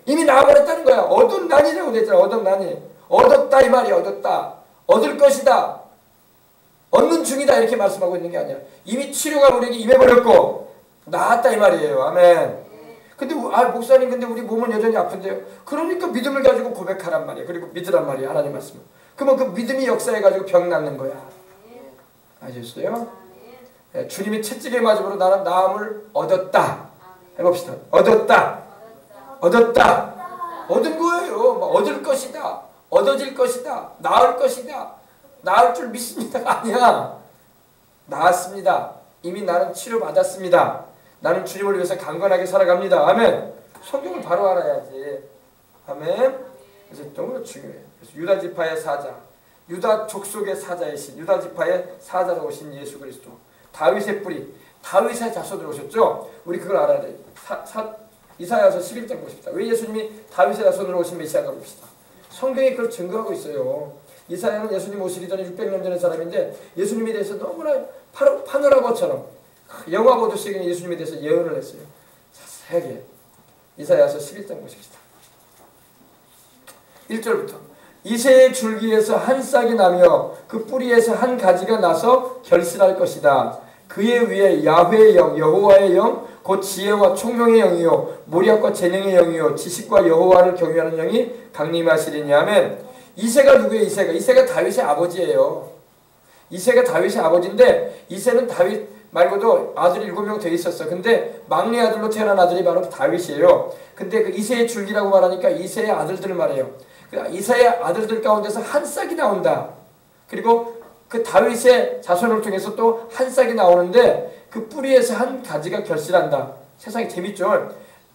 이미 나아버렸다는 거야. 얻었나니라고 돼 있잖아. 얻었나니. 얻었다 이 말이야. 얻었다. 얻을 것이다. 얻는 중이다 이렇게 말씀하고 있는 게 아니야. 이미 치료가 우리에게 임해버렸고 나았다 이 말이에요. 아멘. 근데 목사님 근데 우리 몸은 여전히 아픈데요. 그러니까 믿음을 가지고 고백하란 말이야. 그리고 믿으란 말이야. 하나님 말씀을. 그러면 그 믿음이 역사해가지고 병 낫는 거야. 아셨어요? 네, 주님의 채찍에 맞음으로 나는 나음을 얻었다. 해봅시다. 얻었다. 얻었다. 얻은 거예요. 얻을 것이다. 얻어질 것이다. 나을 것이다. 나을 줄 믿습니다가 아니야. 나았습니다. 이미 나는 치료받았습니다. 나는 주님을 위해서 강건하게 살아갑니다. 아멘. 성경을 바로 알아야지. 아멘. 그래서 너무 중요해요. 그래서 유다 지파의 사자, 유다 족속의 사자이신 유다 지파의 사자로 오신 예수 그리스도, 다윗의 뿌리, 다윗의 자손으로 오셨죠. 우리 그걸 알아야 돼요. 이사야서 11장 보십시다. 왜 예수님이 다윗의 자손으로 오신 메시아가 봅시다. 성경이 그걸 증거하고 있어요. 이사야는 예수님 오시기 전에 600년 전의 사람인데 예수님에 대해서 너무나 파노라마처럼 영화 보듯이 예수님에 대해서 예언을 했어요. 자세하게. 이사야서 11장 보십시다. 1절부터 이새의 줄기에서 한 싹이 나며 그 뿌리에서 한 가지가 나서 결실할 것이다. 그의 위에 야훼의 영, 여호와의 영, 곧 지혜와 총명의 영이요 모략과 재능의 영이요 지식과 여호와를 경외하는 영이 강림하시리니 하면, 이새가 누구예요? 이새가 다윗의 아버지예요. 이새가 다윗의 아버지인데 이새는 다윗 말고도 아들이 7명 돼 있었어. 근데 막내 아들로 태어난 아들이 바로 다윗이에요. 근데 그 이새의 줄기라고 말하니까 이새의 아들들을 말해요. 이새의 아들들 가운데서 한 싹이 나온다. 그리고 그 다윗의 자손을 통해서 또 한 싹이 나오는데 그 뿌리에서 한 가지가 결실한다. 세상이 재밌죠.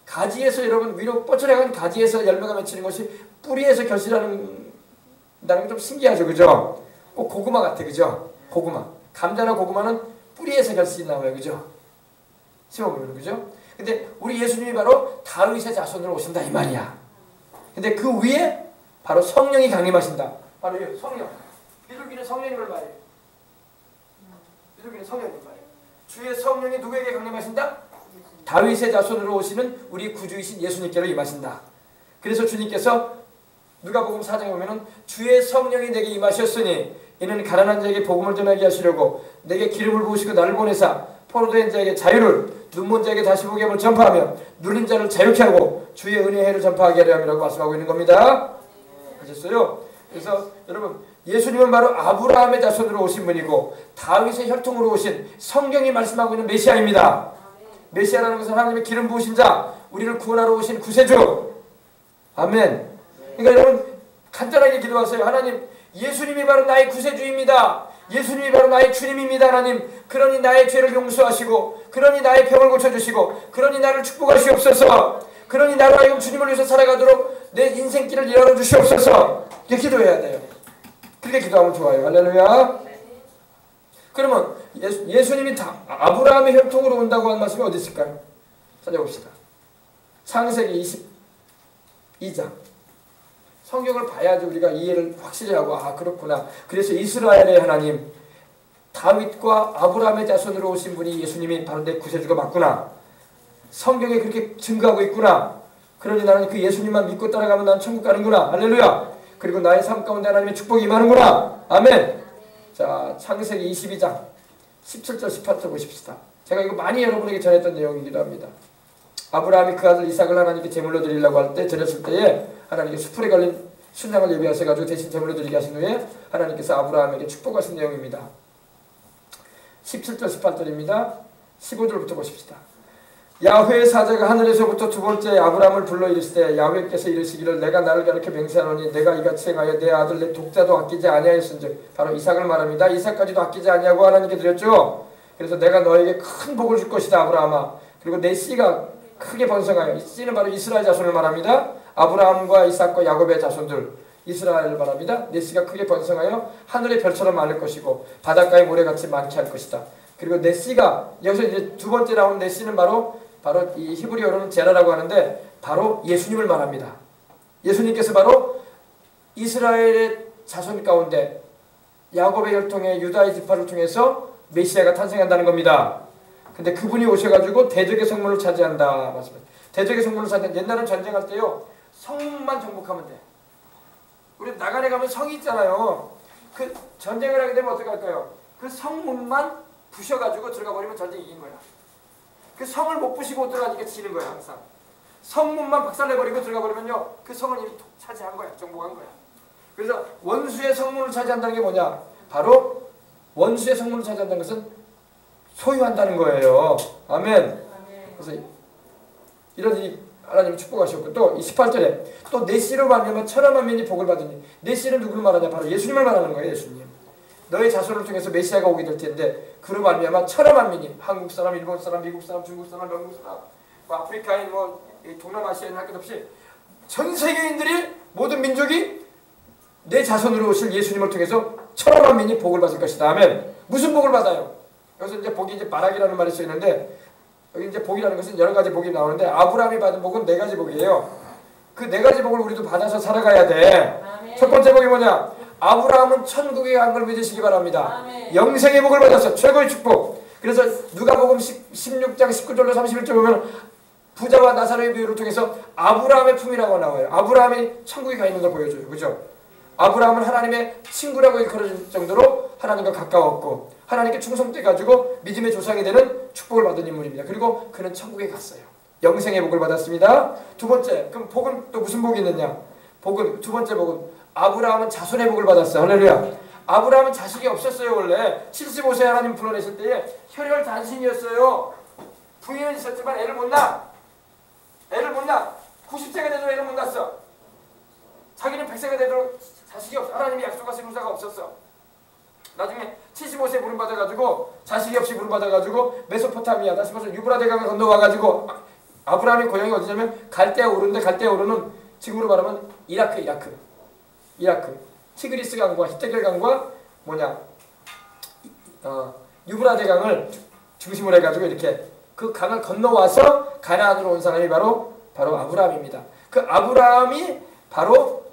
가지에서 여러분 위로 뻗쳐나간 가지에서 열매가 맺히는 것이 뿌리에서 결실하는 게 좀 신기하죠. 그죠? 꼭 고구마 같아. 그죠? 고구마. 감자나 고구마는 뿌리에서 결실이 나와요. 그죠? 심어보면. 그죠? 근데 우리 예수님이 바로 다윗의 자손으로 오신다 이 말이야. 근데 그 위에 바로 성령이 강림하신다. 바로 성령. 비둘기는 성령님을 말해요. 비둘기는 성령님을 말해요. 주의 성령이 누구에게 강림하신다? 다윗의 자손으로 오시는 우리 구주이신 예수님께로 임하신다. 그래서 주님께서 누가복음 4장에 보면은 주의 성령이 내게 임하셨으니 이는 가난한 자에게 복음을 전하게 하시려고 내게 기름을 부으시고 나를 보내사 포로된 자에게 자유를, 눈먼 자에게 다시 보게 함을 전파하며 눌린 자를 자유케 하고 주의 은혜의 해를 전파하게 하려 함이라고 말씀하고 있는 겁니다. 아셨어요? 그래서 여러분 예수님은 바로 아브라함의 자손으로 오신 분이고 다윗의 혈통으로 오신 성경이 말씀하고 있는 메시아입니다. 메시아라는 것은 하나님의 기름 부으신 자, 우리를 구원하러 오신 구세주. 아멘. 그러니까 여러분 간단하게 기도하세요. 하나님, 예수님이 바로 나의 구세주입니다. 예수님이 바로 나의 주님입니다. 하나님, 그러니 나의 죄를 용서하시고, 그러니 나의 병을 고쳐주시고, 그러니 나를 축복하시옵소서. 그러니 나로 하여금 주님을 위해서 살아가도록 내 인생길을 열어주시옵소서. 이렇게 기도해야 돼요. 그렇게 기도하면 좋아요. 할렐루야. 그러면 예수님이 다 아브라함의 혈통으로 온다고 한 말씀이 어디 있을까요? 찾아봅시다. 창세기 22장 성경을 봐야지 우리가 이해를 확실히 하고 그렇구나. 그래서 이스라엘의 하나님 다윗과 아브라함의 자손으로 오신 분이 예수님이 바로 내 구세주가 맞구나. 성경에 그렇게 증거하고 있구나. 그러니 나는 그 예수님만 믿고 따라가면 난 천국 가는구나. 할렐루야. 그리고 나의 삶 가운데 하나님의 축복이 임하는구나. 아멘. 자, 창세기 22장 17절 18절 보십시다. 제가 이거 많이 여러분에게 전했던 내용이기도 합니다. 아브라함이 그 아들 이삭을 하나님께 제물로 드리려고 할 때 드렸을 때에 하나님께 수풀에 걸린 순양을 예비하셔가지고 대신 제물로 드리게 하신 후에 하나님께서 아브라함에게 축복하신 내용입니다. 17절 18절입니다. 15절부터 보십시다. 야훼의 사자가 하늘에서부터 두 번째 아브라함을 불러 이르시되 야훼께서 이르시기를 내가 나를 가리켜 맹세하노니 내가 이같이 행하여 내 아들 내 독자도 아끼지 아니하였은즉 바로 이삭을 말합니다. 이삭까지도 아끼지 아니하고 하나님께 드렸죠. 그래서 내가 너에게 큰 복을 줄 것이다 아브라함아. 그리고 내 씨가 크게 번성하여 이 씨는 바로 이스라엘 자손을 말합니다. 아브라함과 이삭과 야곱의 자손들 이스라엘을 말합니다. 내 씨가 크게 번성하여 하늘의 별처럼 많을 것이고 바닷가의 모래같이 많게 할 것이다. 그리고 내 씨가 여기서 이제 두 번째 나온 내 씨는 바로 이 히브리어로는 제라라고 하는데 바로 예수님을 말합니다. 예수님께서 바로 이스라엘의 자손 가운데 야곱의 혈통의 유다의 지파를 통해서 메시아가 탄생한다는 겁니다. 근데 그분이 오셔가지고 대적의 성문을 차지한다 말씀합니다. 대적의 성문을 차지한 옛날은 전쟁할 때요 성문만 정복하면 돼. 우리 나간에 가면 성이 있잖아요. 그 전쟁을 하게 되면 어떻게 할까요? 그 성문만 부셔가지고 들어가 버리면 전쟁이 이긴 거야. 그 성을 못 부시고 들어가니까 지는 거야 항상. 성문만 박살내버리고 들어가 버리면요 그 성을 이미 차지한 거야. 정복한 거야. 그래서 원수의 성문을 차지한다는 게 뭐냐? 바로 원수의 성문을 차지한다는 것은 소유한다는 거예요. 아멘. 그래서 이런 일이 하나님이 축복하셨고 또 18절에 또 내 씨로 말미암아 천하 만민이 복을 받으니 내 씨는 누구를 말하냐? 바로 예수님을 말하는 거예요. 예수님. 너의 자손을 통해서 메시아가 오게 될 텐데 그로 말미암아 천하 만민이 한국 사람, 일본 사람, 미국 사람, 중국 사람, 영국 사람, 뭐 아프리카인, 뭐 동남아시아인 할 것 없이 전 세계인들이 모든 민족이 내 자손으로 오실 예수님을 통해서 천하 만민이 복을 받을 것이다. 아멘. 무슨 복을 받아요? 여기서 이제 복이 이제 바락이라는 말이 쓰이는데 여기 이제 복이라는 것은 여러 가지 복이 나오는데 아브라함이 받은 복은 네 가지 복이에요. 그 네 가지 복을 우리도 받아서 살아가야 돼. 아멘. 첫 번째 복이 뭐냐? 아브라함은 천국에 간 걸 믿으시기 바랍니다. 아멘. 영생의 복을 받았어. 최고의 축복. 그래서 누가복음 16장 19절로 31절 보면 부자와 나사로의 비유를 통해서 아브라함의 품이라고 나와요. 아브라함이 천국에 가 있는 걸 보여줘요. 그죠? 아브라함은 하나님의 친구라고 일컬어질 정도로 하나님과 가까웠고 하나님께 충성돼가지고 믿음의 조상이 되는 축복을 받은 인물입니다. 그리고 그는 천국에 갔어요. 영생의 복을 받았습니다. 두 번째, 그럼 복은 또 무슨 복이 있느냐? 복은 두 번째 복은 아브라함은 자손의 복을 받았어요. 할렐루야. 아브라함은 자식이 없었어요. 원래 75세 하나님 불러내실 때에 혈혈 단신이었어요. 부인은 있었지만 애를 못 낳아. 90세가 돼도 애를 못 낳았어. 자기는 100세가 되도록 자식이 없어. 하나님이 약속하신 후사가 없었어. 나중에 75세에 부름받아가지고 자식이 없이 부름받아가지고 메소포타미아 다시 말해서 유브라데강을 건너와가지고 아브라함의 고향이 어디냐면 갈대아 우르인데 갈대아 우르는 지금으로 말하면 이라크. 티그리스 강과 히데겔 강과 유브라데강을 중심으로 해가지고 이렇게 그 강을 건너와서 가나안으로 온 사람이 바로 아브라함입니다. 그 아브라함이 바로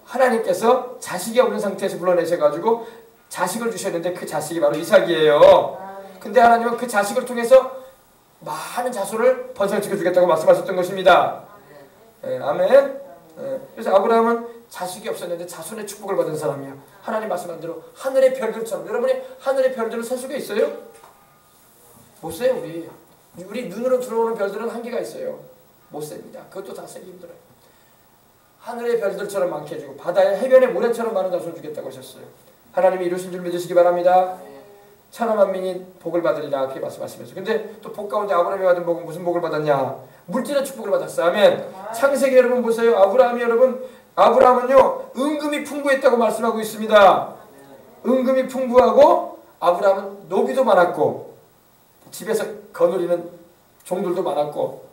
하나님께서 자식이 없는 상태에서 불러내셔가지고 자식을 주셨는데 그 자식이 바로 이삭이에요. 근데 하나님은 그 자식을 통해서 많은 자손을 번성시켜 주겠다고 말씀하셨던 것입니다. 아멘. 그래서 아브라함은 자식이 없었는데 자손의 축복을 받은 사람이야. 하나님 말씀한 대로 하늘의 별들처럼. 여러분이 하늘의 별들을 셀 수가 있어요? 못 세요. 우리 눈으로 들어오는 별들은 한계가 있어요. 못 셉니다. 그것도 다 세기 힘들어요. 하늘의 별들처럼 많게 해주고 바다의 해변의 모래처럼 많은 자손을 주겠다고 하셨어요. 하나님이 이루신 줄 믿으시기 바랍니다. 천하 만민이 복을 받으리라 그렇게 말씀하시면서 근데 또 복 가운데 아브라함이 받은 복은 무슨 복을 받았냐? 물질의 축복을 받았어. 아멘. 창세기 여러분 보세요. 아브라함은요 은금이 풍부했다고 말씀하고 있습니다. 은금이 풍부하고 아브라함은 노비도 많았고 집에서 거느리는 종들도 많았고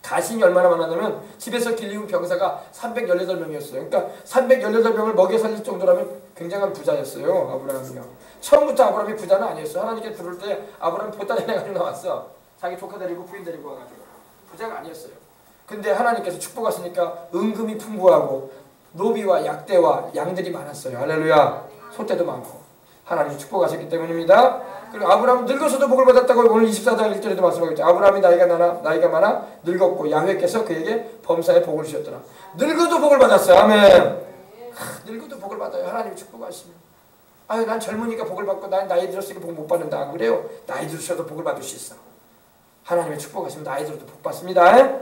가신이 얼마나 많았냐면 집에서 길리운 병사가 318명이었어요. 그러니까 318명을 먹여 살릴 정도라면 굉장한 부자였어요. 아브라함이요. 처음부터 아브라함이 부자는 아니었어요. 하나님께 부를 때 아브라함이 보따리 해가지고 나왔어. 자기 조카 데리고 부인 데리고 와가지고. 부자가 아니었어요. 근데 하나님께서 축복하시니까 은금이 풍부하고 노비와 약대와 양들이 많았어요. 할렐루야. 소떼도 많고 하나님이 축복하셨기 때문입니다. 그리고 아브라함은 늙어서도 복을 받았다고 오늘 24장 1절에도 말씀하고 있죠. 아브라함이 나이가 많아 늙었고 야훼께서 그에게 범사에 복을 주셨더라. 늙어도 복을 받았어요. 아멘. 늙어도 복을 받아요. 하나님이 축복하시면. 아유, 난 젊으니까 복을 받고 난 나이 들었으니까 복 못 받는다. 안 그래요? 나이 들으셔도 복을 받을 수 있어. 하나님의 축복하시면 나이 들어도 복 받습니다.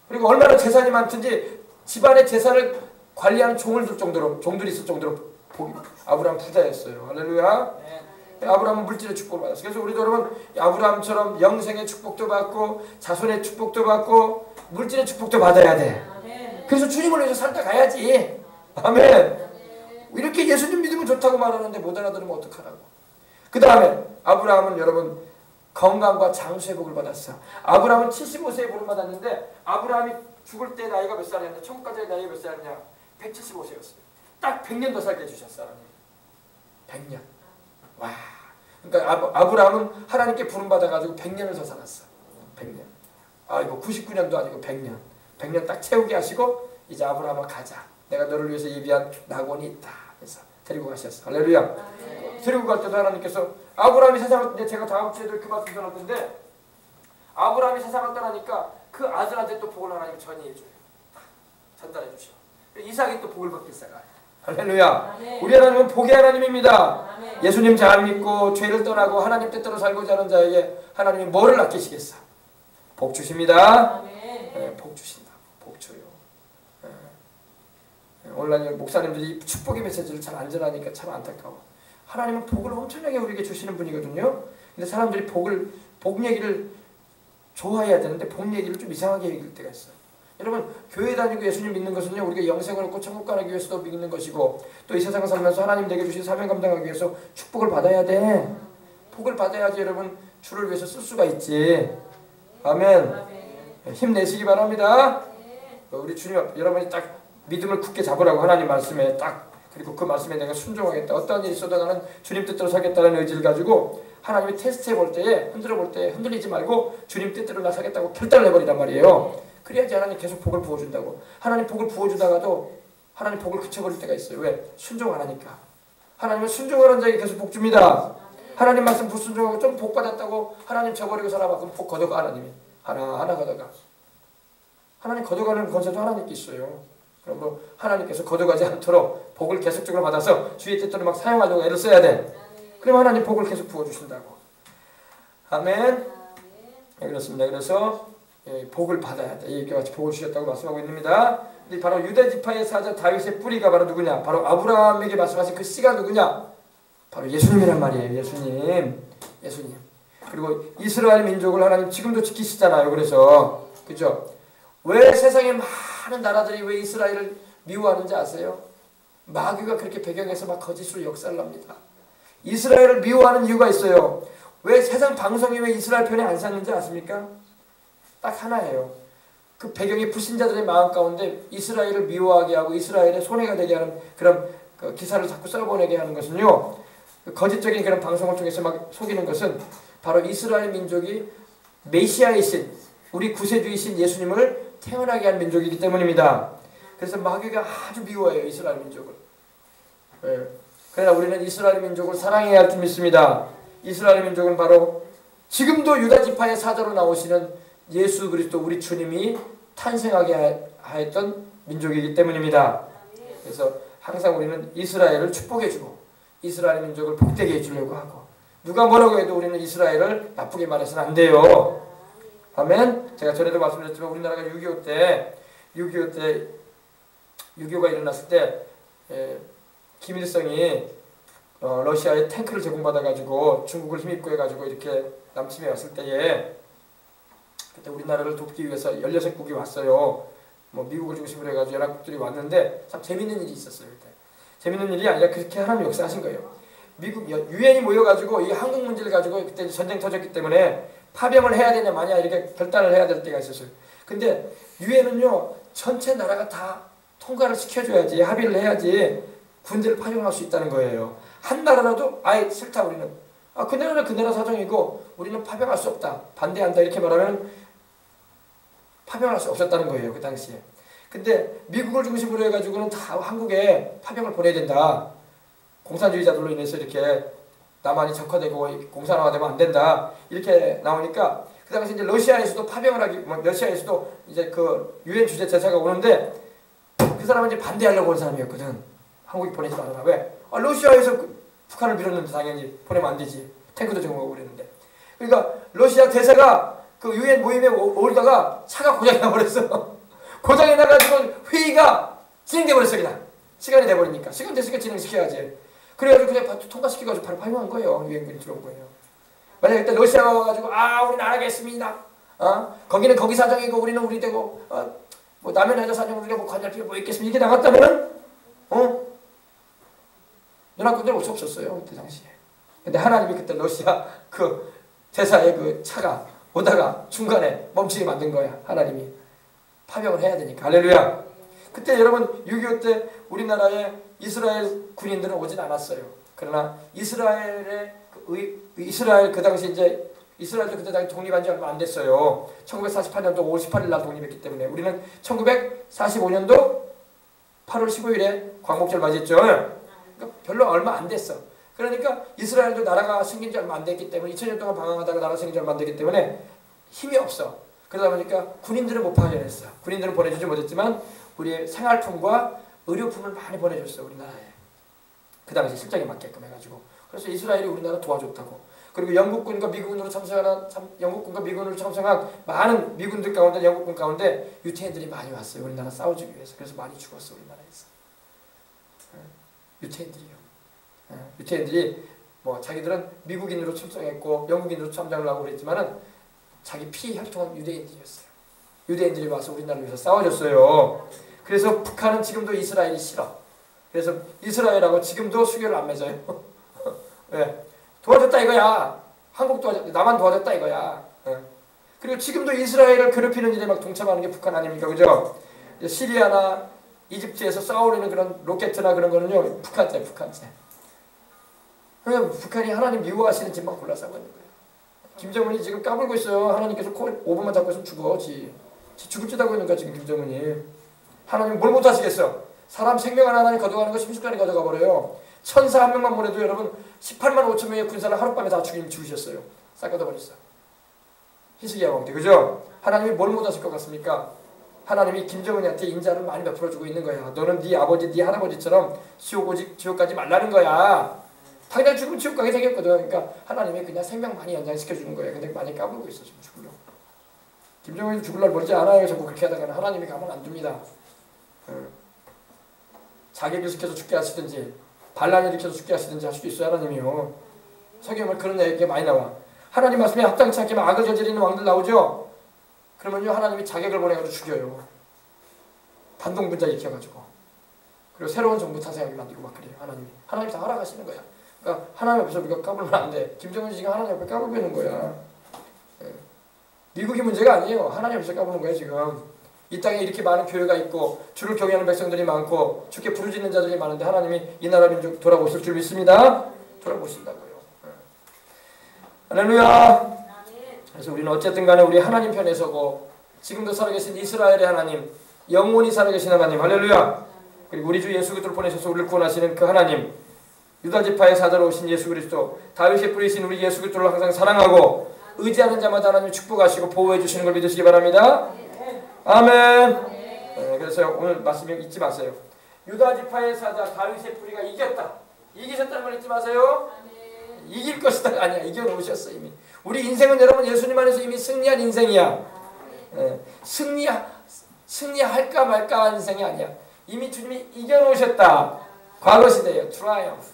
그리고 얼마나 재산이 많든지 집안의 재산을 관리하는 종들이 있을 정도로 아브라함 부자였어요. 할렐루야. 아브라함은 물질의 축복을 받았어요. 그래서 우리도 여러분 아브라함처럼 영생의 축복도 받고 자손의 축복도 받고 물질의 축복도 받아야 돼. 그래서 주님을 위해서 살다 가야지. 아멘. 이렇게 예수님 믿으면 좋다고 말하는데 못 알아들으면 어떡하라고. 그 다음에 아브라함은 여러분 건강과 장수의 복을 받았어. 아브라함은 75세의 복을 받았는데 아브라함이 죽을 때 나이가 몇 살이었냐? 천국까지의 나이가 몇 살이냐? 175세였어요. 딱 100년 더 살게 해주셨어. 하나님. 100년. 와. 그러니까 아브라함은 하나님께 부름받아가지고 100년을 더 살았어. 100년. 이거 99년도 아니고 100년. 100년 딱 채우게 하시고 이제 아브라함아 가자. 내가 너를 위해서 예비한 낙원이 있다. 그래서 데리고 가셨어. 할렐루야. 데리고 갈 때도 하나님께서 아브라함이 세상을 제가 다음 주에도 그 말씀 전했는데 아브라함이 세상을 떠나니까 그 아들한테 또 복을 하나님 전이해줘요. 전달해 주셔. 이삭이 또 복을 받기 시작해요. 할렐루야. 우리 하나님은 복의 하나님입니다. 예수님 잘 믿고 죄를 떠나고 하나님 뜻대로 살고자 하는 자에게 하나님이 뭐를 아끼시겠어? 복 주십니다. 복 주신다. 복 줘요. 온라인 목사님들이 축복의 메시지를 잘 안 전하니까 참 안타까워. 하나님은 복을 엄청나게 우리에게 주시는 분이거든요. 근데 사람들이 복 얘기를 좋아해야 되는데 복 얘기를 좀 이상하게 얘기할 때가 있어요. 여러분 교회 다니고 예수님 믿는 것은요 우리가 영생을 얻고 천국 가기 위해서도 믿는 것이고 또 이 세상을 살면서 하나님 내게 주신 사명 감당하기 위해서 축복을 받아야 돼. 복을 받아야지 여러분 주를 위해서 쓸 수가 있지. 아멘. 힘내시기 바랍니다. 우리 주님 여러분이 딱 믿음을 굳게 잡으라고 하나님 말씀에 딱 그리고 그 말씀에 내가 순종하겠다. 어떠한 일이 있어도 나는 주님 뜻대로 살겠다는 의지를 가지고 하나님이 테스트해 볼 때에 흔들어 볼 때 흔들리지 말고 주님 뜻대로 나 살겠다고 결단을 해버리란 말이에요. 그래야지 하나님 계속 복을 부어준다고. 하나님 복을 부어주다가도 하나님 복을 그쳐버릴 때가 있어요. 왜? 순종 안 하니까. 하나님은 순종하는 자에게 계속 복 줍니다. 하나님 말씀 불순종하고 좀 복 받았다고 하나님 저버리고 살아봐. 그럼 복 걷어가 하나님이. 하나하나 걷어가. 하나님 걷어가는 권세도 하나님께 있어요. 그럼 하나님께서 걷어가지 않도록 복을 계속적으로 받아서 주의 뜻대로 막 사용하려고 애를 써야 돼. 그럼 하나님 복을 계속 부어주신다고. 아멘. 네, 그렇습니다. 그래서 복을 받아야 돼. 이렇게 같이 복을 주셨다고 말씀하고 있습니다. 바로 유다 지파의 사자 다윗의 뿌리가 바로 누구냐? 바로 아브라함에게 말씀하신 그 씨가 누구냐? 바로 예수님이란 말이에요. 예수님. 그리고 이스라엘 민족을 하나님 지금도 지키시잖아요. 그래서 그죠? 왜 세상에 많은 나라들이 왜 이스라엘을 미워하는지 아세요? 마귀가 그렇게 배경에서 막 거짓으로 역사를 합니다. 이스라엘을 미워하는 이유가 있어요. 왜 세상 방송이 왜 이스라엘 편에 안 섰는지 아십니까? 딱 하나예요. 그 배경이 불신자들의 마음 가운데 이스라엘을 미워하게 하고 이스라엘의 손해가 되게 하는 그런 그 기사를 자꾸 써보내게 하는 것은요. 거짓적인 그런 방송을 통해서 막 속이는 것은 바로 이스라엘 민족이 메시아이신 우리 구세주이신 예수님을 태어나게 한 민족이기 때문입니다. 그래서 마귀가 아주 미워해요. 이스라엘 민족을. 그러나 우리는 이스라엘 민족을 사랑해야 할 줄 믿습니다. 이스라엘 민족은 바로 지금도 유다 지파의 사자로 나오시는 예수 그리스도 우리 주님이 탄생하게 하였던 민족이기 때문입니다. 그래서 항상 우리는 이스라엘을 축복해주고 이스라엘 민족을 복되게 해주려고 하고 누가 뭐라고 해도 우리는 이스라엘을 나쁘게 말해서는 안 돼요. 아멘. 제가 전에도 말씀드렸지만 우리나라가 6.25가 일어났을 때 김일성이 러시아에 탱크를 제공받아가지고 중국을 힘입고 해가지고 이렇게 남침해 왔을 때에 그때 우리나라를 돕기 위해서 16국이 왔어요. 뭐 미국을 중심으로 해가지고 연합국들이 왔는데 참 재밌는 일이 있었어요. 그때. 재밌는 일이 아니라 그렇게 하나님 역사하신 거예요. 미국 유엔이 모여가지고 이 한국 문제를 가지고 그때 전쟁 터졌기 때문에 파병을 해야 되냐 마냐 이렇게 결단을 해야 될 때가 있었어요. 근데 유엔은요 전체 나라가 다 통과를 시켜줘야지 합의를 해야지 군대를 파병할 수 있다는 거예요. 한 나라라도 아예 싫다 우리는. 그 나라는 그 나라 사정이고 우리는 파병할 수 없다. 반대한다 이렇게 말하면 파병할 수 없었다는 거예요. 그 당시에. 근데 미국을 중심으로 해가지고는 다 한국에 파병을 보내야 된다. 공산주의자들로 인해서 이렇게 남한이 적화되고 공산화되면 안 된다. 이렇게 나오니까 그 당시 이제 러시아에서도 파병을 하기, 러시아에서도 이제 그 유엔 주재 대사가 오는데 그 사람은 이제 반대하려고 온 사람이었거든. 한국이 보내지 말아라. 왜? 러시아에서 북한을 밀었는데 당연히 보내면 안 되지. 탱크도 제공하고 그랬는데. 그러니까 러시아 대사가 그 유엔 모임에 오다가 차가 고장이 나버렸어. 고장이 나가지고 회의가 진행돼 버렸어. 그냥 시간이 돼버리니까. 시간 됐으니까 진행시켜야지. 그래가지고 그냥 통과시켜가지고 바로 파병한 거예요. 유엔군이 들어온 거예요. 만약에 그때 러시아가 와가지고 우리는 안 하겠습니다. 거기는 거기 사정이고 우리는 우리 되고 뭐 남의 나라 사정 우리가 뭐 관여할 필요 뭐 있겠습니까? 이렇게 나갔다면은 연합군들 올 수 없었어요. 그때 당시에. 근데 하나님이 그때 러시아 그 대사의 그 차가 오다가 중간에 멈추게 만든 거야. 하나님이 파병을 해야 되니까. 할렐루야. 그때 여러분 6.25 때 우리나라에 이스라엘 군인들은 오진 않았어요. 그러나 이스라엘 그 당시 이제 이스라엘도 그때 당시 독립한 지 얼마 안 됐어요. 1948년도 5월 18일 날 독립했기 때문에 우리는 1945년도 8월 15일에 광복절 맞이했죠. 그러니까 별로 얼마 안 됐어. 그러니까 이스라엘도 나라가 생긴 지 얼마 안 됐기 때문에 2000년 동안 방황하다가 나라 생긴 지 얼마 안 됐기 때문에 힘이 없어. 그러다 보니까 군인들은 못 파견했어. 군인들은 보내주지 못했지만 우리의 생활품과 의료품을 많이 보내줬어. 우리나라에. 그 당시 실정에 맞게끔 해가지고. 그래서 이스라엘이 우리나라 도와줬다고. 그리고 영국군과 미군으로 참석한 많은 미군들 가운데 영국군 가운데 유태인들이 많이 왔어요. 우리나라 싸워주기 위해서. 그래서 많이 죽었어. 우리나라에서. 유태인들이요. 유태인들이 뭐 자기들은 미국인으로 출정했고 영국인으로 참전을 하고 그랬지만은 자기 피 혈통은 유대인들이었어요. 유대인들이 와서 우리나라를 위해서 싸워줬어요. 그래서 북한은 지금도 이스라엘이 싫어. 그래서 이스라엘하고 지금도 수교를 안 맺어요. 왜? 도와줬다 이거야. 한국 도와줬다. 남한 도와줬다 이거야. 그리고 지금도 이스라엘을 괴롭히는 일에 막 동참하는 게 북한 아닙니까? 그죠? 시리아나 이집트에서 싸우려는 그런 로켓이나 그런 거는요. 북한제. 그러니까 북한이 하나님 미워하시는 집만 골라서 하고 있는 거예요. 김정은이 지금 까불고 있어요. 하나님께서 코 5분만 잡고 있으면 죽어. 지 죽을 짓 하고 있는 거야 지금 김정은이. 하나님 뭘 못하시겠어. 사람 생명 하나님 거둬가는 거 심술관이 가져가 버려요. 천사 한 명만 보내도 여러분 18만 5천 명의 군사를 하룻밤에 다 죽이셨어요. 싹 걷어버렸어. 히스기야 왕때. 그죠? 하나님이 뭘 못하실 것 같습니까? 하나님이 김정은이한테 인자를 많이 베풀어주고 있는 거야. 너는 네 아버지, 네 할아버지처럼 지옥 가지 말라는 거야. 당장 죽으면 지옥 가게 생겼거든. 그러니까 하나님이 그냥 생명 많이 연장시켜주는 거예요. 근데 많이 까불고 있어 지금 죽으려고. 김정은이 죽을 날 멀지 않아요. 자꾸 그렇게 하다가는 하나님이 가만 안 둡니다. 자객을 시켜서 죽게 하시든지 반란을 일으켜서 죽게 하시든지 할 수도 있어요. 하나님이요. 성경에 그런 얘기가 많이 나와. 하나님 말씀에 합당치 않게 악을 저지르는 왕들 나오죠. 그러면요 하나님이 자객을 보내가지고 죽여요. 반동분자 일으켜가지고. 그리고 새로운 정부 탄생하게 만들고 막 그래요. 하나님이 다 허락하시는 거야. 그러니까 하나님 앞에서 우리가 까불면 안 돼. 김정은이 지금 하나님 앞에 까불고 있는 거야. 미국이 문제가 아니에요. 하나님 앞에서 까부는 거예요 지금. 이 땅에 이렇게 많은 교회가 있고 주를 경외하는 백성들이 많고 주께 부르짖는 자들이 많은데 하나님이 이 나라 민족 돌아보실 줄 믿습니다. 돌아보신다고요. 할렐루야. 그래서 우리는 어쨌든 간에 우리 하나님 편에 서고 지금도 살아계신 이스라엘의 하나님, 영원히 살아계신 하나님, 할렐루야. 그리고 우리 주 예수 그리스도를 보내셔서 우리를 구원하시는 그 하나님, 유다지파의 사자로 오신 예수 그리스도, 다윗의 뿌리신 우리 예수 그리스도를 항상 사랑하고 의지하는 자마다 하나님 축복하시고 보호해 주시는 걸 믿으시기 바랍니다. 아멘. 그래서 오늘 말씀 잊지 마세요. 유다지파의 사자 다윗의 뿌리가 이겼다. 이기셨다는 걸 잊지 마세요. 이길 것이다 아니야. 이겨놓으셨어 이미. 우리 인생은 여러분 예수님 안에서 이미 승리한 인생이야. 승리할까 말까 한 인생이 아니야. 이미 주님이 이겨놓으셨다. 과거 시대예요. 트라이엄프.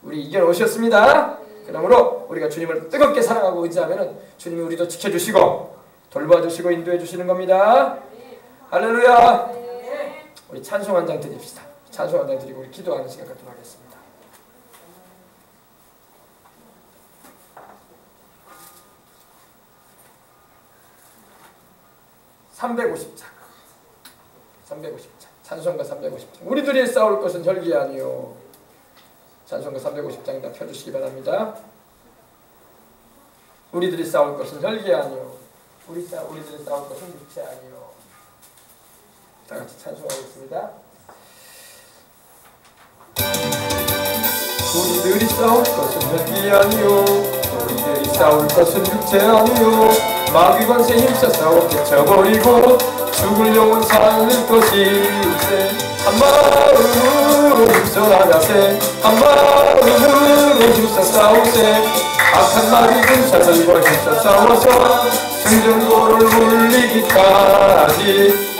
우리 이겨놓으셨습니다. 그러므로 우리가 주님을 뜨겁게 사랑하고 의지하면 주님이 우리도 지켜주시고 돌봐주시고 인도해주시는 겁니다. 할렐루야. 우리 찬송 한 장 드립시다. 찬송 한 장 드리고 우리 기도하는 시간 갖도록 하겠습니다. 찬송가 350장. 우리들이 싸울 것은 혈기 아니요. 찬송가 350장 다 펴주시기 바랍니다. 우리들이 싸울 것은 혈기 아니요. 우리들이 싸울 것은 육체 아니요. 다 같이 찬송하겠습니다. 우리들이 싸울 것은 멸기 아니요, 우리들이 싸울 것은 육체 아니요, 마귀 권세 힘써 싸워 깨쳐버리고 죽을 영혼 살릴 것일세. 한 마음으로 힘써 나가세, 한 마음으로 힘써 싸우세. 악한 마귀 군사들과 힘써 싸워서 승전고를 울리기까지.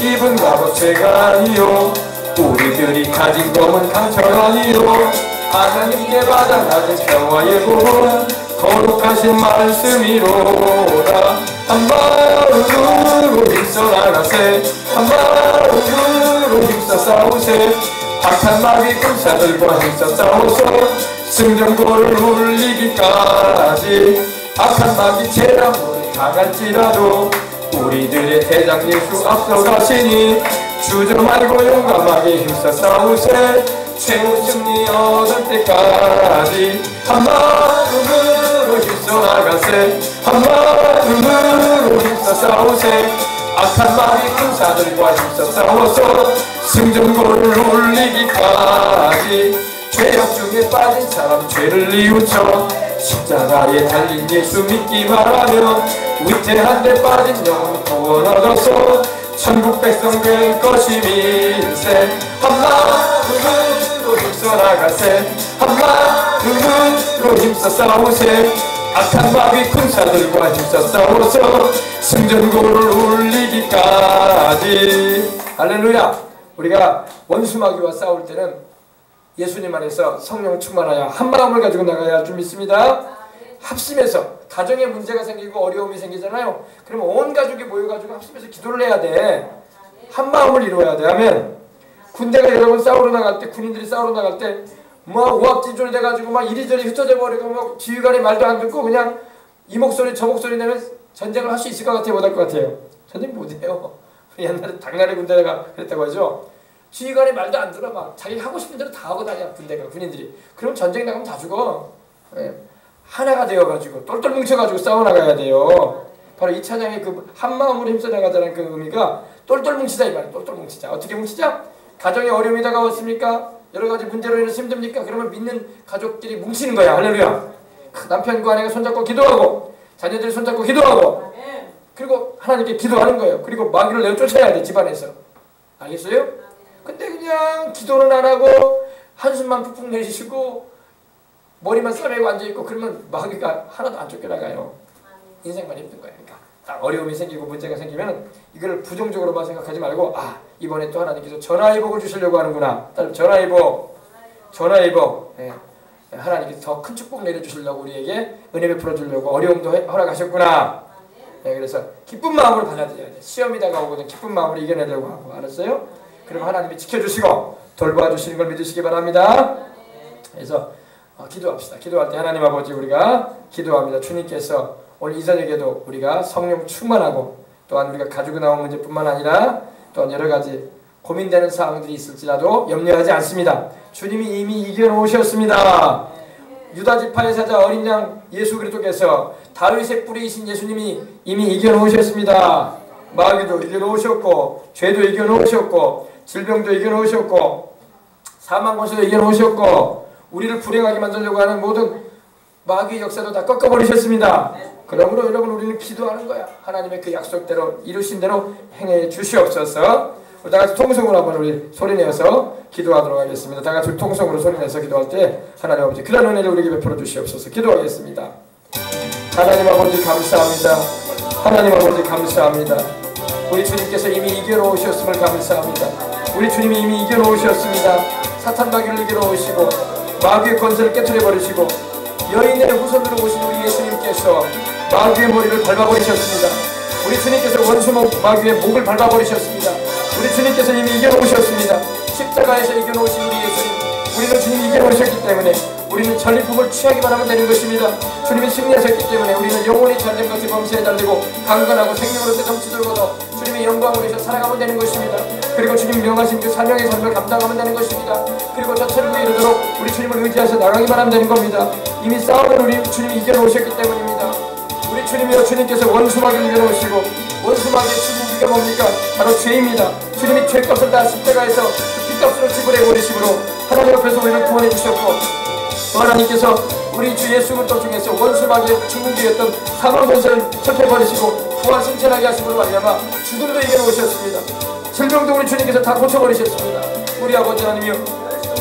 입은 값어치가 아니요, 우리들이 가진 검은 강철 아니요, 하나님께 받아나진 평화의 복음 거룩하신 말씀이로다. 한 마음으로 힘써 나가세, 한 마음으로 힘써 싸우세. 악한 마귀 군사들과 힘써 싸워서 승전고를 울리기까지. 악한 마귀 재앙으로 강할지라도 우리들의 대장 예수 앞서가시니 주저 말고 용감하게 힘써 싸우세. 최후 승리 얻을 때까지. 한 마음으로 힘써 나가세, 한 마음으로 힘써 싸우세. 악한 마귀 군사들과 힘써 싸워서 승전고를 울리기까지. 죄악 중에 빠진 사람 죄를 뉘우쳐 십자가에 달린 예수 믿기만 하면 위태한 데 빠진 영혼 구원 얻어서 천국 백성 될 것임일세. 한 마음으로 힘써 나가세, 한 마음으로 힘써 싸우세. 악한 마귀 군사들과 힘써 싸워서 승전고를 울리기까지. 할렐루야. 우리가 원수 마귀와 싸울 때는 예수님 안에서 성령 충만하여 한 마음을 가지고 나가야 할 줄 믿습니다. 합심해서 가정에 문제가 생기고 어려움이 생기잖아요. 그러면 온 가족이 모여가지고 합심해서 기도를 해야 돼. 한 마음을 이루어야 돼. 하면 군대가 여러분 싸우러 나갈 때, 군인들이 싸우러 나갈 때 뭐 오합지졸 돼가지고 막 이리저리 흩어져 버리고 뭐 지휘관의 말도 안 듣고 그냥 이 목소리 저 목소리 내면 전쟁을 할 수 있을 것 같아요? 못할 것 같아요? 전쟁 못해요. 옛날에 당나라 군대가 그랬다고 하죠. 지휘관의 말도 안 들어. 막 자기 하고 싶은 대로 다 하고 다녀. 군대가, 군인들이. 그럼 전쟁 나가면 다 죽어. 예. 하나가 되어가지고 똘똘 뭉쳐가지고 싸워나가야 돼요. 바로 이 찬양의 그 한마음으로 힘써 나가자는 그 의미가 똘똘 뭉치자 이 말이에요. 똘똘 뭉치자. 어떻게 뭉치자? 가정에 어려움이 다가왔습니까? 여러가지 문제로 인해서 힘듭니까? 그러면 믿는 가족끼리 뭉치는 거야. 할렐루야. 남편과 아내가 손잡고 기도하고 자녀들이 손잡고 기도하고 그리고 하나님께 기도하는 거예요. 그리고 마귀를 내쫓아야 돼. 집안에서. 알겠어요? 근데 그냥 기도는 안 하고 한숨만 푹푹 내쉬고 머리만 싸매고 앉아있고 그러면 마귀가 하나도 안 쫓겨나가요. 인생만 힘든 거예요. 그러니까 딱 어려움이 생기고 문제가 생기면 이걸 부정적으로만 생각하지 말고 아 이번에 또 하나님께서 전화위복을 주시려고 하는구나. 전화위복. 예. 하나님께서 더 큰 축복 내려주시려고 우리에게 은혜 베풀어 주려고 어려움도 허락하셨구나. 예, 그래서 기쁜 마음으로 받아들여야 돼. 시험이 다가오거든 기쁜 마음으로 이겨내려고 하고. 알았어요? 그럼 하나님이 지켜주시고 돌봐주시는 걸 믿으시기 바랍니다. 그래서 기도합시다. 기도할 때 하나님 아버지 우리가 기도합니다. 주님께서 오늘 이 저녁에도 우리가 성령 충만하고 또한 우리가 가지고 나온 문제뿐만 아니라 또한 여러 가지 고민되는 사항들이 있을지라도 염려하지 않습니다. 주님이 이미 이겨놓으셨습니다. 유다 지파의 사자 어린 양 예수 그리스도께서 다윗의 뿌리이신 예수님이 이미 이겨놓으셨습니다. 마귀도 이겨놓으셨고 죄도 이겨놓으셨고 질병도 이겨놓으셨고 사망 권세도 이겨놓으셨고 우리를 불행하게 만들려고 하는 모든 마귀의 역사도 다 꺾어버리셨습니다. 그러므로 여러분 우리는 기도하는 거야. 하나님의 그 약속대로 이루신 대로 행해 주시옵소서. 우리 다 같이 통성으로 한번 우리 소리내어서 기도하도록 하겠습니다. 다 같이 통성으로 소리내서 기도할 때 하나님 아버지 그런 은혜를 우리에게 베풀어 주시옵소서. 기도하겠습니다. 하나님 아버지 감사합니다. 하나님 아버지 감사합니다. 우리 주님께서 이미 이겨놓으셨음을 감사합니다. 우리 주님이 이미 이겨놓으셨습니다. 사탄 마귀를 이겨놓으시고 마귀의 권세를 깨트려버리시고 여인의 후손으로 오신 우리 예수님께서 마귀의 머리를 밟아버리셨습니다. 우리 주님께서 원수 마귀의 목을 밟아버리셨습니다. 우리 주님께서 이미 이겨놓으셨습니다. 십자가에서 이겨놓으신 우리 예수님, 우리는 주님이 이겨놓으셨기 때문에 우리는 전리품을 취하기만 하면 되는 것입니다. 주님이 승리하셨기 때문에 우리는 영원히 전쟁같이 범세에 달리고 강건하고 생명으로 넘치도록 얻어 주님의 영광을 위해서 살아가면 되는 것입니다. 그리고 주님 명하신 그 사명의 삶을 감당하면 되는 것입니다. 그리고 저 천국에 이르도록 우리 주님을 의지해서 나가기만 하면 되는 겁니다. 이미 싸움을 우리 주님이 이겨놓으셨기 때문입니다. 우리 주님이여 주님께서 원수마귀를 이겨놓으시고 원수마귀의 추구 이게 뭡니까? 바로 죄입니다. 주님이 죄값을 다 십자가에서 그 빚값으로 지불해 버리심으로 하나님 앞에서 우리를 구원해 주셨고, 또 하나님께서 우리 주 예수 그리스도 중에서 원수마귀의 중국이었던 사망 권세를 철폐버리시고 부활 승천하게 하심으로 말미암아 죽음도 이겨놓으셨습니다. 질병도 우리 주님께서 다 고쳐버리셨습니다. 우리 아버지 하나님이여,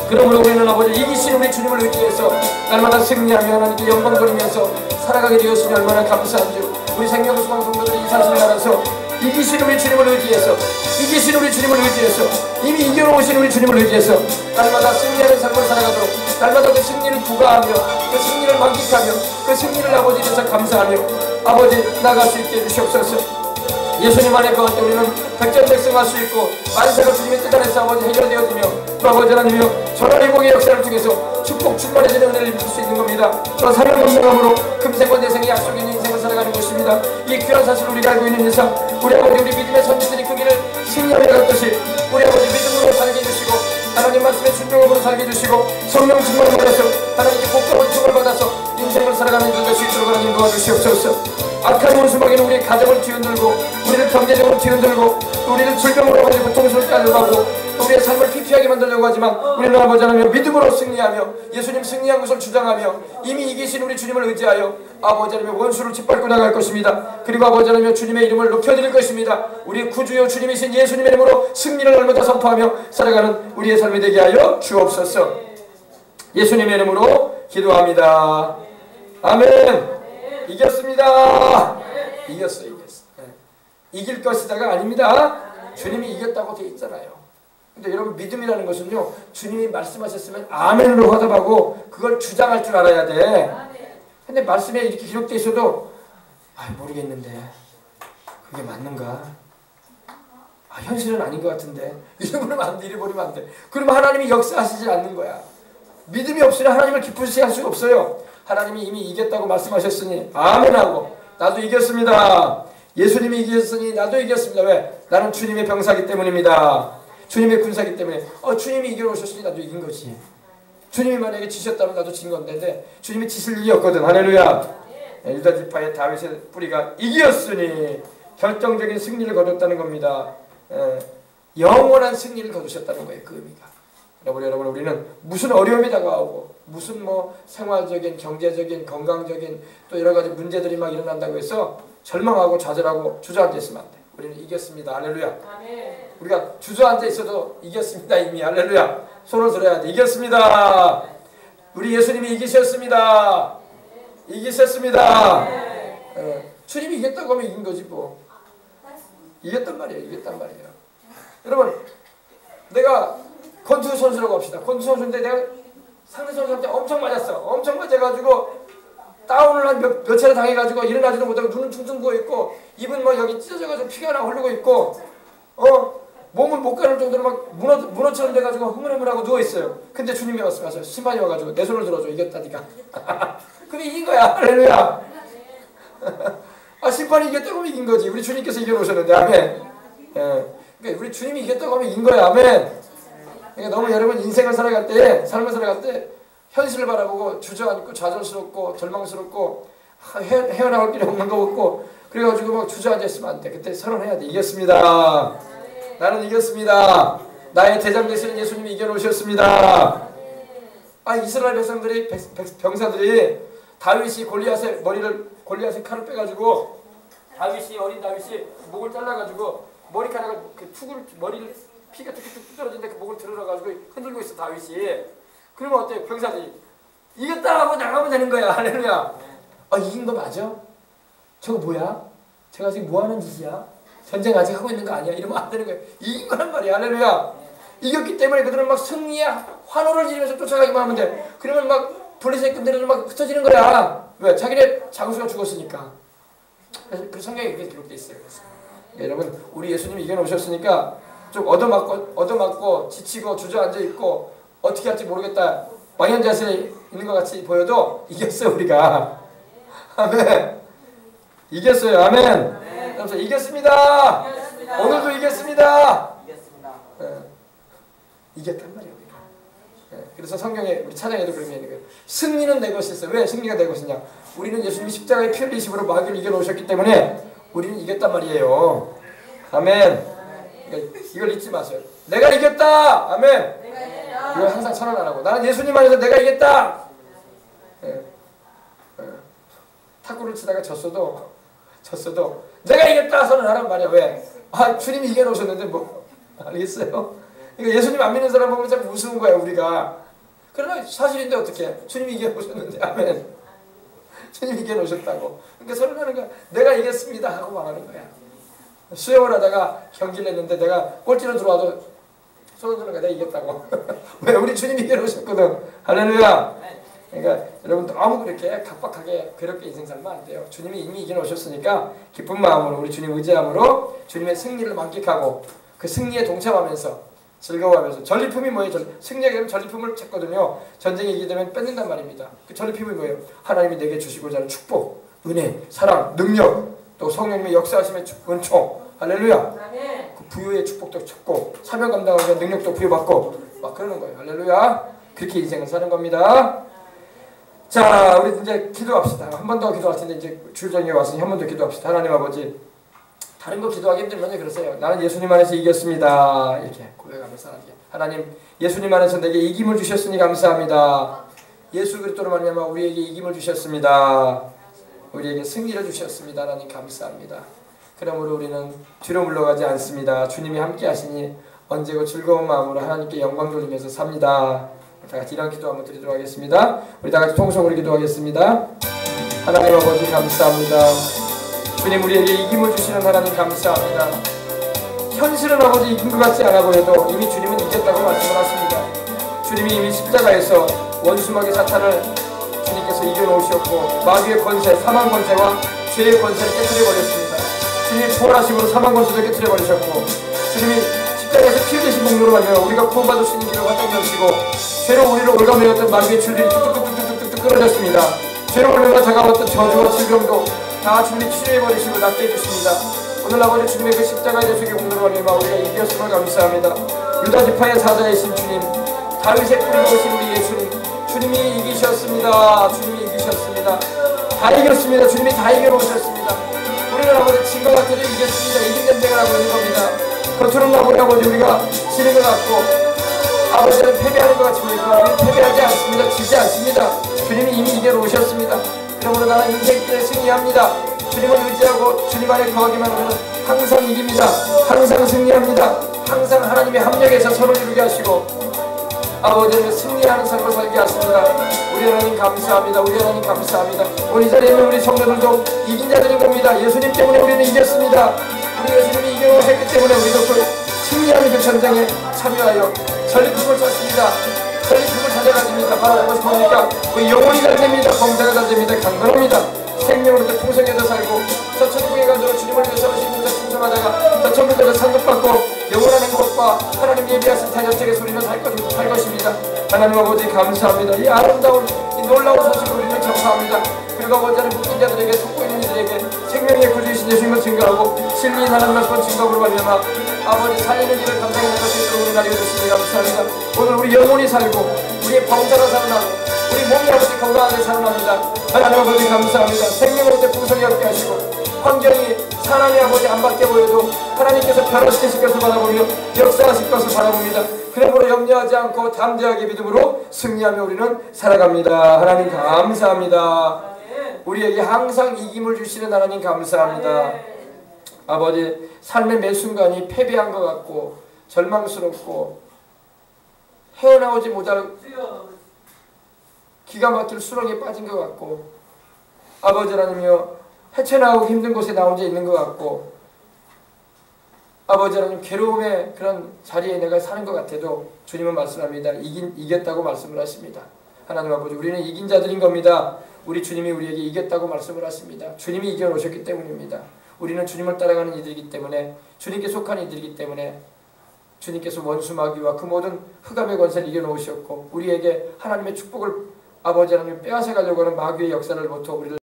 그러므로 우리는 아버지 이기신 우리 주님을 의지해서 날마다 승리하며 하나님께 영광 돌리면서 살아가게 되었으니 얼마나 감사한 줄. 우리 생명수강 성도들이 이 사실을 알아서 이기신 우리 주님을 의지해서, 이기신 우리 주님을 의지해서, 이미 이겨놓으신 우리 주님을 의지해서 날마다 승리하는 삶을 살아가도록, 날마다 그 승리를 부과하며 그 승리를 만끽하며 그 승리를 아버지께서 감사하며 아버지 나갈 수 있게 해주시옵소서. 예수님 안에 거할 때 우리는 백전백승할 수 있고 만세가 주님의 뜻 안에서 아버지 해결되어지며, 또 아버지 하나님이여 전환의 복의 역사를 통해서 축복 충만해지는 은혜를 입을 수 있는 겁니다. 또 사명 감당함으로 금생과 내생의 약속이 있는 인생을 살아가는 것입니다. 이 귀한 사실을 우리가 알고 있는 이상 우리 아버지, 우리 믿음의 선지들이 그 길을 승리하며 갔듯이 우리 아버지 믿음으로 살게 해주시고 하나님 말씀의 순종으로 살게 해주시고 성령 충만을 받아서 하나님께 복과 은총을 받아서 인생을 살아가는 그 될수 있도록 하나님 도와주시옵소서. 악한 원수마귀는 우리의 가정을 뒤흔들고 우리를 경제적으로 뒤흔들고 우리를 질병으로 가지고 고통스럽게 하려고 하고 우리의 삶을 피폐하게 만들려고 하지만 우리는 아버지 하나님 믿음으로 승리하며 예수님 승리한 것을 주장하며 이미 이기신 우리 주님을 의지하여 아버지 하나님 원수를 짓밟고 나갈 것입니다. 그리고 아버지 하나님 주님의 이름을 높여드릴 것입니다. 우리 구주여 주님이신 예수님의 이름으로 승리를 날마다 선포하며 살아가는 우리의 삶이 되게 하여 주옵소서. 예수님의 이름으로 기도합니다. 아멘. 이겼습니다. 이겼어. 이길 것이다가 아닙니다. 주님이 이겼다고 되어 있잖아요. 근데 여러분 믿음이라는 것은요, 주님이 말씀하셨으면 아멘으로 화답하고 그걸 주장할 줄 알아야 돼. 근데 말씀에 이렇게 기록되어 있어도 모르겠는데 그게 맞는가? 현실은 아닌 것 같은데 이러면 안 돼, 이래버리면 안 돼. 그러면 하나님이 역사하시지 않는 거야. 믿음이 없으면 하나님을 기쁘시게 할 수가 없어요. 하나님이 이미 이겼다고 말씀하셨으니 아멘하고 나도 이겼습니다. 예수님이 이겼으니 나도 이겼습니다. 왜? 나는 주님의 병사기 때문입니다. 주님의 군사기 때문에 주님이 이겨놓으셨으니 나도 이긴 거지. 주님이 만약에 지셨다면 나도 진 건데 주님이 지실 일이 없거든. 할렐루야. 유다 지파의 다윗의 뿌리가 이겼으니 결정적인 승리를 거뒀다는 겁니다. 영원한 승리를 거두셨다는 거예요. 그 의미가. 여러분 우리는 무슨 어려움이 다가오고 무슨 생활적인 경제적인 건강적인 또 여러가지 문제들이 막 일어난다고 해서 절망하고 좌절하고 주저앉아 있으면 안 돼. 우리는 이겼습니다. 할렐루야. 우리가 주저앉아 있어도 이겼습니다. 이미. 할렐루야. 손을 들어야 돼. 이겼습니다. 우리 예수님이 이기셨습니다. 이기셨습니다. 주님이 이겼다고 하면 이긴 거지 뭐. 이겼단 말이에요. 여러분 내가 권투 선수라고 합시다. 권투 선수인데 내가 상대 선수한테 엄청 맞았어. 엄청 맞아가지고 다운을 한 몇 차례 당해가지고 일어나지도 못하고 눈은 퉁퉁 부어있고 입은 여기 찢어져가지고 피가 나 흐르고 있고 몸은 못 가는 정도로 막 문어처럼 돼가지고 흐물흐물하고 누워있어요. 근데 주님이 말씀하셔요. 심판이 와가지고 내 손을 들어줘. 이겼다 니가. 그게 이긴 거야. 할렐루야. 심판이 이겼다고 하면 이긴 거지. 우리 주님께서 이겨놓으셨는데. 아멘. 그러니까 우리 주님이 이겼다고 하면 이긴 거야. 아멘. 그러니까 너무 여러분 삶을 살아갈 때 현실을 바라보고 주저앉고 좌절스럽고 절망스럽고 헤어나올 길이 없는 거 같고 그래가지고 막 주저앉아 있으면 안 돼. 그때 선언해야 돼. 이겼습니다. 나는 이겼습니다. 나의 대장 되시는 예수님이 이겨놓으셨습니다. 이스라엘 백성들이 병사들이 다윗이 골리앗의 칼을 빼가지고 어린 다윗이 목을 잘라가지고 머리카락을 머리를 피가 툭툭 떨어진데 그 목을 들어가지고 흔들고 있어 다윗이. 그러면 어때요? 병사들이 이겼다 하고 나가면 되는 거야. 할렐루야. 이긴 거 맞아? 저거 뭐야? 제가 지금 뭐 하는 짓이야? 전쟁 아직 하고 있는 거 아니야? 이러면 안 되는 거야. 이긴 거란 말이야. 할렐루야. 이겼기 때문에 그들은 막 승리에 환호를 지르면서 쫓아가기만 하면 돼. 그러면 막 블레셋 군대는 막 흩어지는 거야. 왜? 자기네 장수가 죽었으니까. 그래서 그 성경에 그렇게 기록되어 있어요. 여러분 우리 예수님이 이겨놓으셨으니까 좀 얻어맞고 지치고 주저앉아 있고 어떻게 할지 모르겠다 망연자실에 있는 것 같이 보여도 이겼어요. 우리가. 아멘. 이겼어요. 아멘. 그래서 이겼습니다. 오늘도 이겼습니다. 이겼단 말이에요. 그래서 성경에 우리 찬양에도 그런 게 있는 거예요. 승리는 내 것이었어요. 왜 승리가 내 것이냐? 우리는 예수님이 십자가의 피 흘리심으로 마귀를 이겨놓으셨기 때문에 우리는 이겼단 말이에요. 아멘. 그러니까 이걸 잊지 마세요. 내가 이겼다. 아멘. 이걸 항상 선언하라고. 나는 예수님 안에서 내가 이겼다. 예. 탁구를 치다가 졌어도 내가 이겼다 선언하란 말이야. 왜? 주님이 이겨놓으셨는데 뭐. 알겠어요? 그러니까 예수님 안 믿는 사람 보면 참 우스운 거야 우리가. 그러나 사실인데 어떻게? 주님이 이겨놓으셨는데. 아멘. 주님이 이겨놓으셨다고. 그러니까 선언하는 거야. 내가 이겼습니다 하고 말하는 거야. 수영을 하다가 경기를 했는데 내가 꼴찌로 들어와도 손을 드는 거야. 내가 이겼다고. 왜? 우리 주님이 이겨놓으셨거든. 할렐루야. 그러니까 여러분 너무 그렇게 각박하게 괴롭게 인생 살면 안 돼요. 주님이 이미 이겨놓으셨으니까 기쁜 마음으로 우리 주님 의지함으로 주님의 승리를 만끽하고 그 승리에 동참하면서 즐거워하면서. 전리품이 뭐예요? 승리하게 되면 전리품을 찾거든요. 전쟁에 이기게 되면 뺏는단 말입니다. 그 전리품이 뭐예요? 하나님이 내게 주시고자 하는 축복, 은혜, 사랑, 능력, 또 성령님의 역사하심의 은총. 할렐루야. 그 부유의 축복도 찾고 사명 감당하기 위한 능력도 부여받고 막 그러는 거예요. 할렐루야. 그렇게 인생을 사는 겁니다. 자, 우리 이제 기도합시다. 한 번 더 기도할 텐데 이제 주일정에 왔으니 한 번 더 기도합시다. 하나님 아버지, 다른 거 기도하기 힘들면 그러세요. 나는 예수님 안에서 이겼습니다. 이렇게 고백하면서 하나님, 예수님 안에서 내게 이김을 주셨으니 감사합니다. 예수 그리스도로 말미암아 우리에게 이김을 주셨습니다. 우리에게 승리를 주셨습니다. 하나님 감사합니다. 그러므로 우리는 뒤로 물러가지 않습니다. 주님이 함께 하시니 언제고 즐거운 마음으로 하나님께 영광 돌리면서 삽니다. 다 같이 이런 기도 한번 드리도록 하겠습니다. 우리 다 같이 통성으로 기도하겠습니다. 하나님 아버지 감사합니다. 주님, 우리에게 이김을 주시는 하나님 감사합니다. 현실은 아버지 이긴 것 같지 않아 보여도 이미 주님은 이겼다고 말씀을 하십니다. 주님이 이미 십자가에서 원수마귀 사탄을 주님께서 이겨놓으셨고 마귀의 권세, 사망 권세와 죄의 권세를 깨뜨려 버렸습니다. 주님이 부활하심으로 사망 권세도 깨뜨려 버리셨고 주님이 십자가에서 피 흘리신 공로로 말미암아 우리가 구원받을 수 있는 길을 확장 여시고 죄로 우리를 올가매었던 마귀의 줄들이 뚝뚝뚝뚝뚝 끊어졌습니다. 죄로 올려가 다가왔던 저주와 질병도 다 주님이 치료해버리시고 낫게 해주십니다. 오늘 아버지 주님의 그 십자가의 대속의 공로로 말미암아 우리가 이겼음을 감사합니다. 유다 지파의 사자이신 주님, 다윗의 뿌리로 오신 우리 예수님, 주님이 이기셨습니다. 주님이 이기셨습니다. 다 이겼습니다. 주님이 다 이겨놓으셨습니다. 우리는 아버지 진 것 같아도 이겼습니다. 이긴 전쟁을 하고 있는 겁니다. 겉으로는 아버지 우리가 지는 것 같고 아버지는 패배하는 것 같이 보이지만 우리는 패배하지 않습니다. 지지 않습니다. 주님이 이미 이겨놓으셨습니다. 그러므로 나는 인생길에 승리합니다. 주님을 의지하고 주님 안에 거하기만 하면 항상 이깁니다. 항상 승리합니다. 항상 하나님의 합력에서 서로 이루게 하시고 아버지는 승리하는 삶을 살게 하십니다. 우리 하나님 감사합니다. 우리 하나님 감사합니다. 오늘 이 자리에 있는 우리 성도들도 이긴 자들인 겁니다. 예수님 때문에 우리는 이겼습니다. 우리 예수님이 이겨놓으셨기 때문에 우리도 그 승리하는 그 전쟁에 참여하여 전리품을 찾습니다. 전리품을 찾아가집니다. 바로 무엇이 뭡니까? 우리 영혼이 잘 됩니다. 범사가 잘 됩니다. 강건합니다. 생명으로도 풍성해서 살고 저 천국에 가서 주님을 위해서 하시면서 충성하다가 저 천국에서 상급받고 영원한 행복과 하나님 예비하신 자녀책의 소리는 살 것입니다. 하나님 아버지 감사합니다. 이 아름다운 이 놀라운 소식을 우리는 전파합니다. 그리고 아버지 하나님 묶인 자들에게 속고 있는 이들에게 생명의 구주이신 예수님을 증거하고 진리인 하나님 말씀을 증거하고 말미암아 아버지 살리는 일을 감당해낼 수 있도록 우리를 알려주시니 감사합니다. 오늘 우리 영혼이 살고 우리의 범사가 살아나고 우리 몸이 아버지 건강하게 살아납니다. 하나님 아버지 감사합니다. 생명으로부터 풍성히 얻게 하시고 환경이 사람이 아버지 안 받게 보여도 하나님께서 변화시키실 것을 바라보며 역사하실 것을 바라봅니다. 그러므로 염려하지 않고 담대하게 믿음으로 승리하며 우리는 살아갑니다. 하나님 감사합니다. 우리에게 항상 이김을 주시는 하나님 감사합니다. 아버지, 삶의 매 순간이 패배한 것 같고 절망스럽고 헤어나오지 못할 기가 막힐 수렁에 빠진 것 같고 아버지 하나님이여 헤쳐나오기 힘든 곳에 나 혼자 있는 것 같고 아버지 하나님 괴로움의 그런 자리에 내가 사는 것 같아도 주님은 말씀합니다. 이겼다고 말씀을 하십니다. 하나님 아버지, 우리는 이긴 자들인 겁니다. 우리 주님이 우리에게 이겼다고 말씀을 하십니다. 주님이 이겨놓으셨기 때문입니다. 우리는 주님을 따라가는 이들이기 때문에 주님께 속한 이들이기 때문에 주님께서 원수 마귀와 그 모든 흑암의 권세를 이겨놓으셨고 우리에게 하나님의 축복을 아버지 하나님 빼앗아가려고 하는 마귀의 역사를 부터 우리를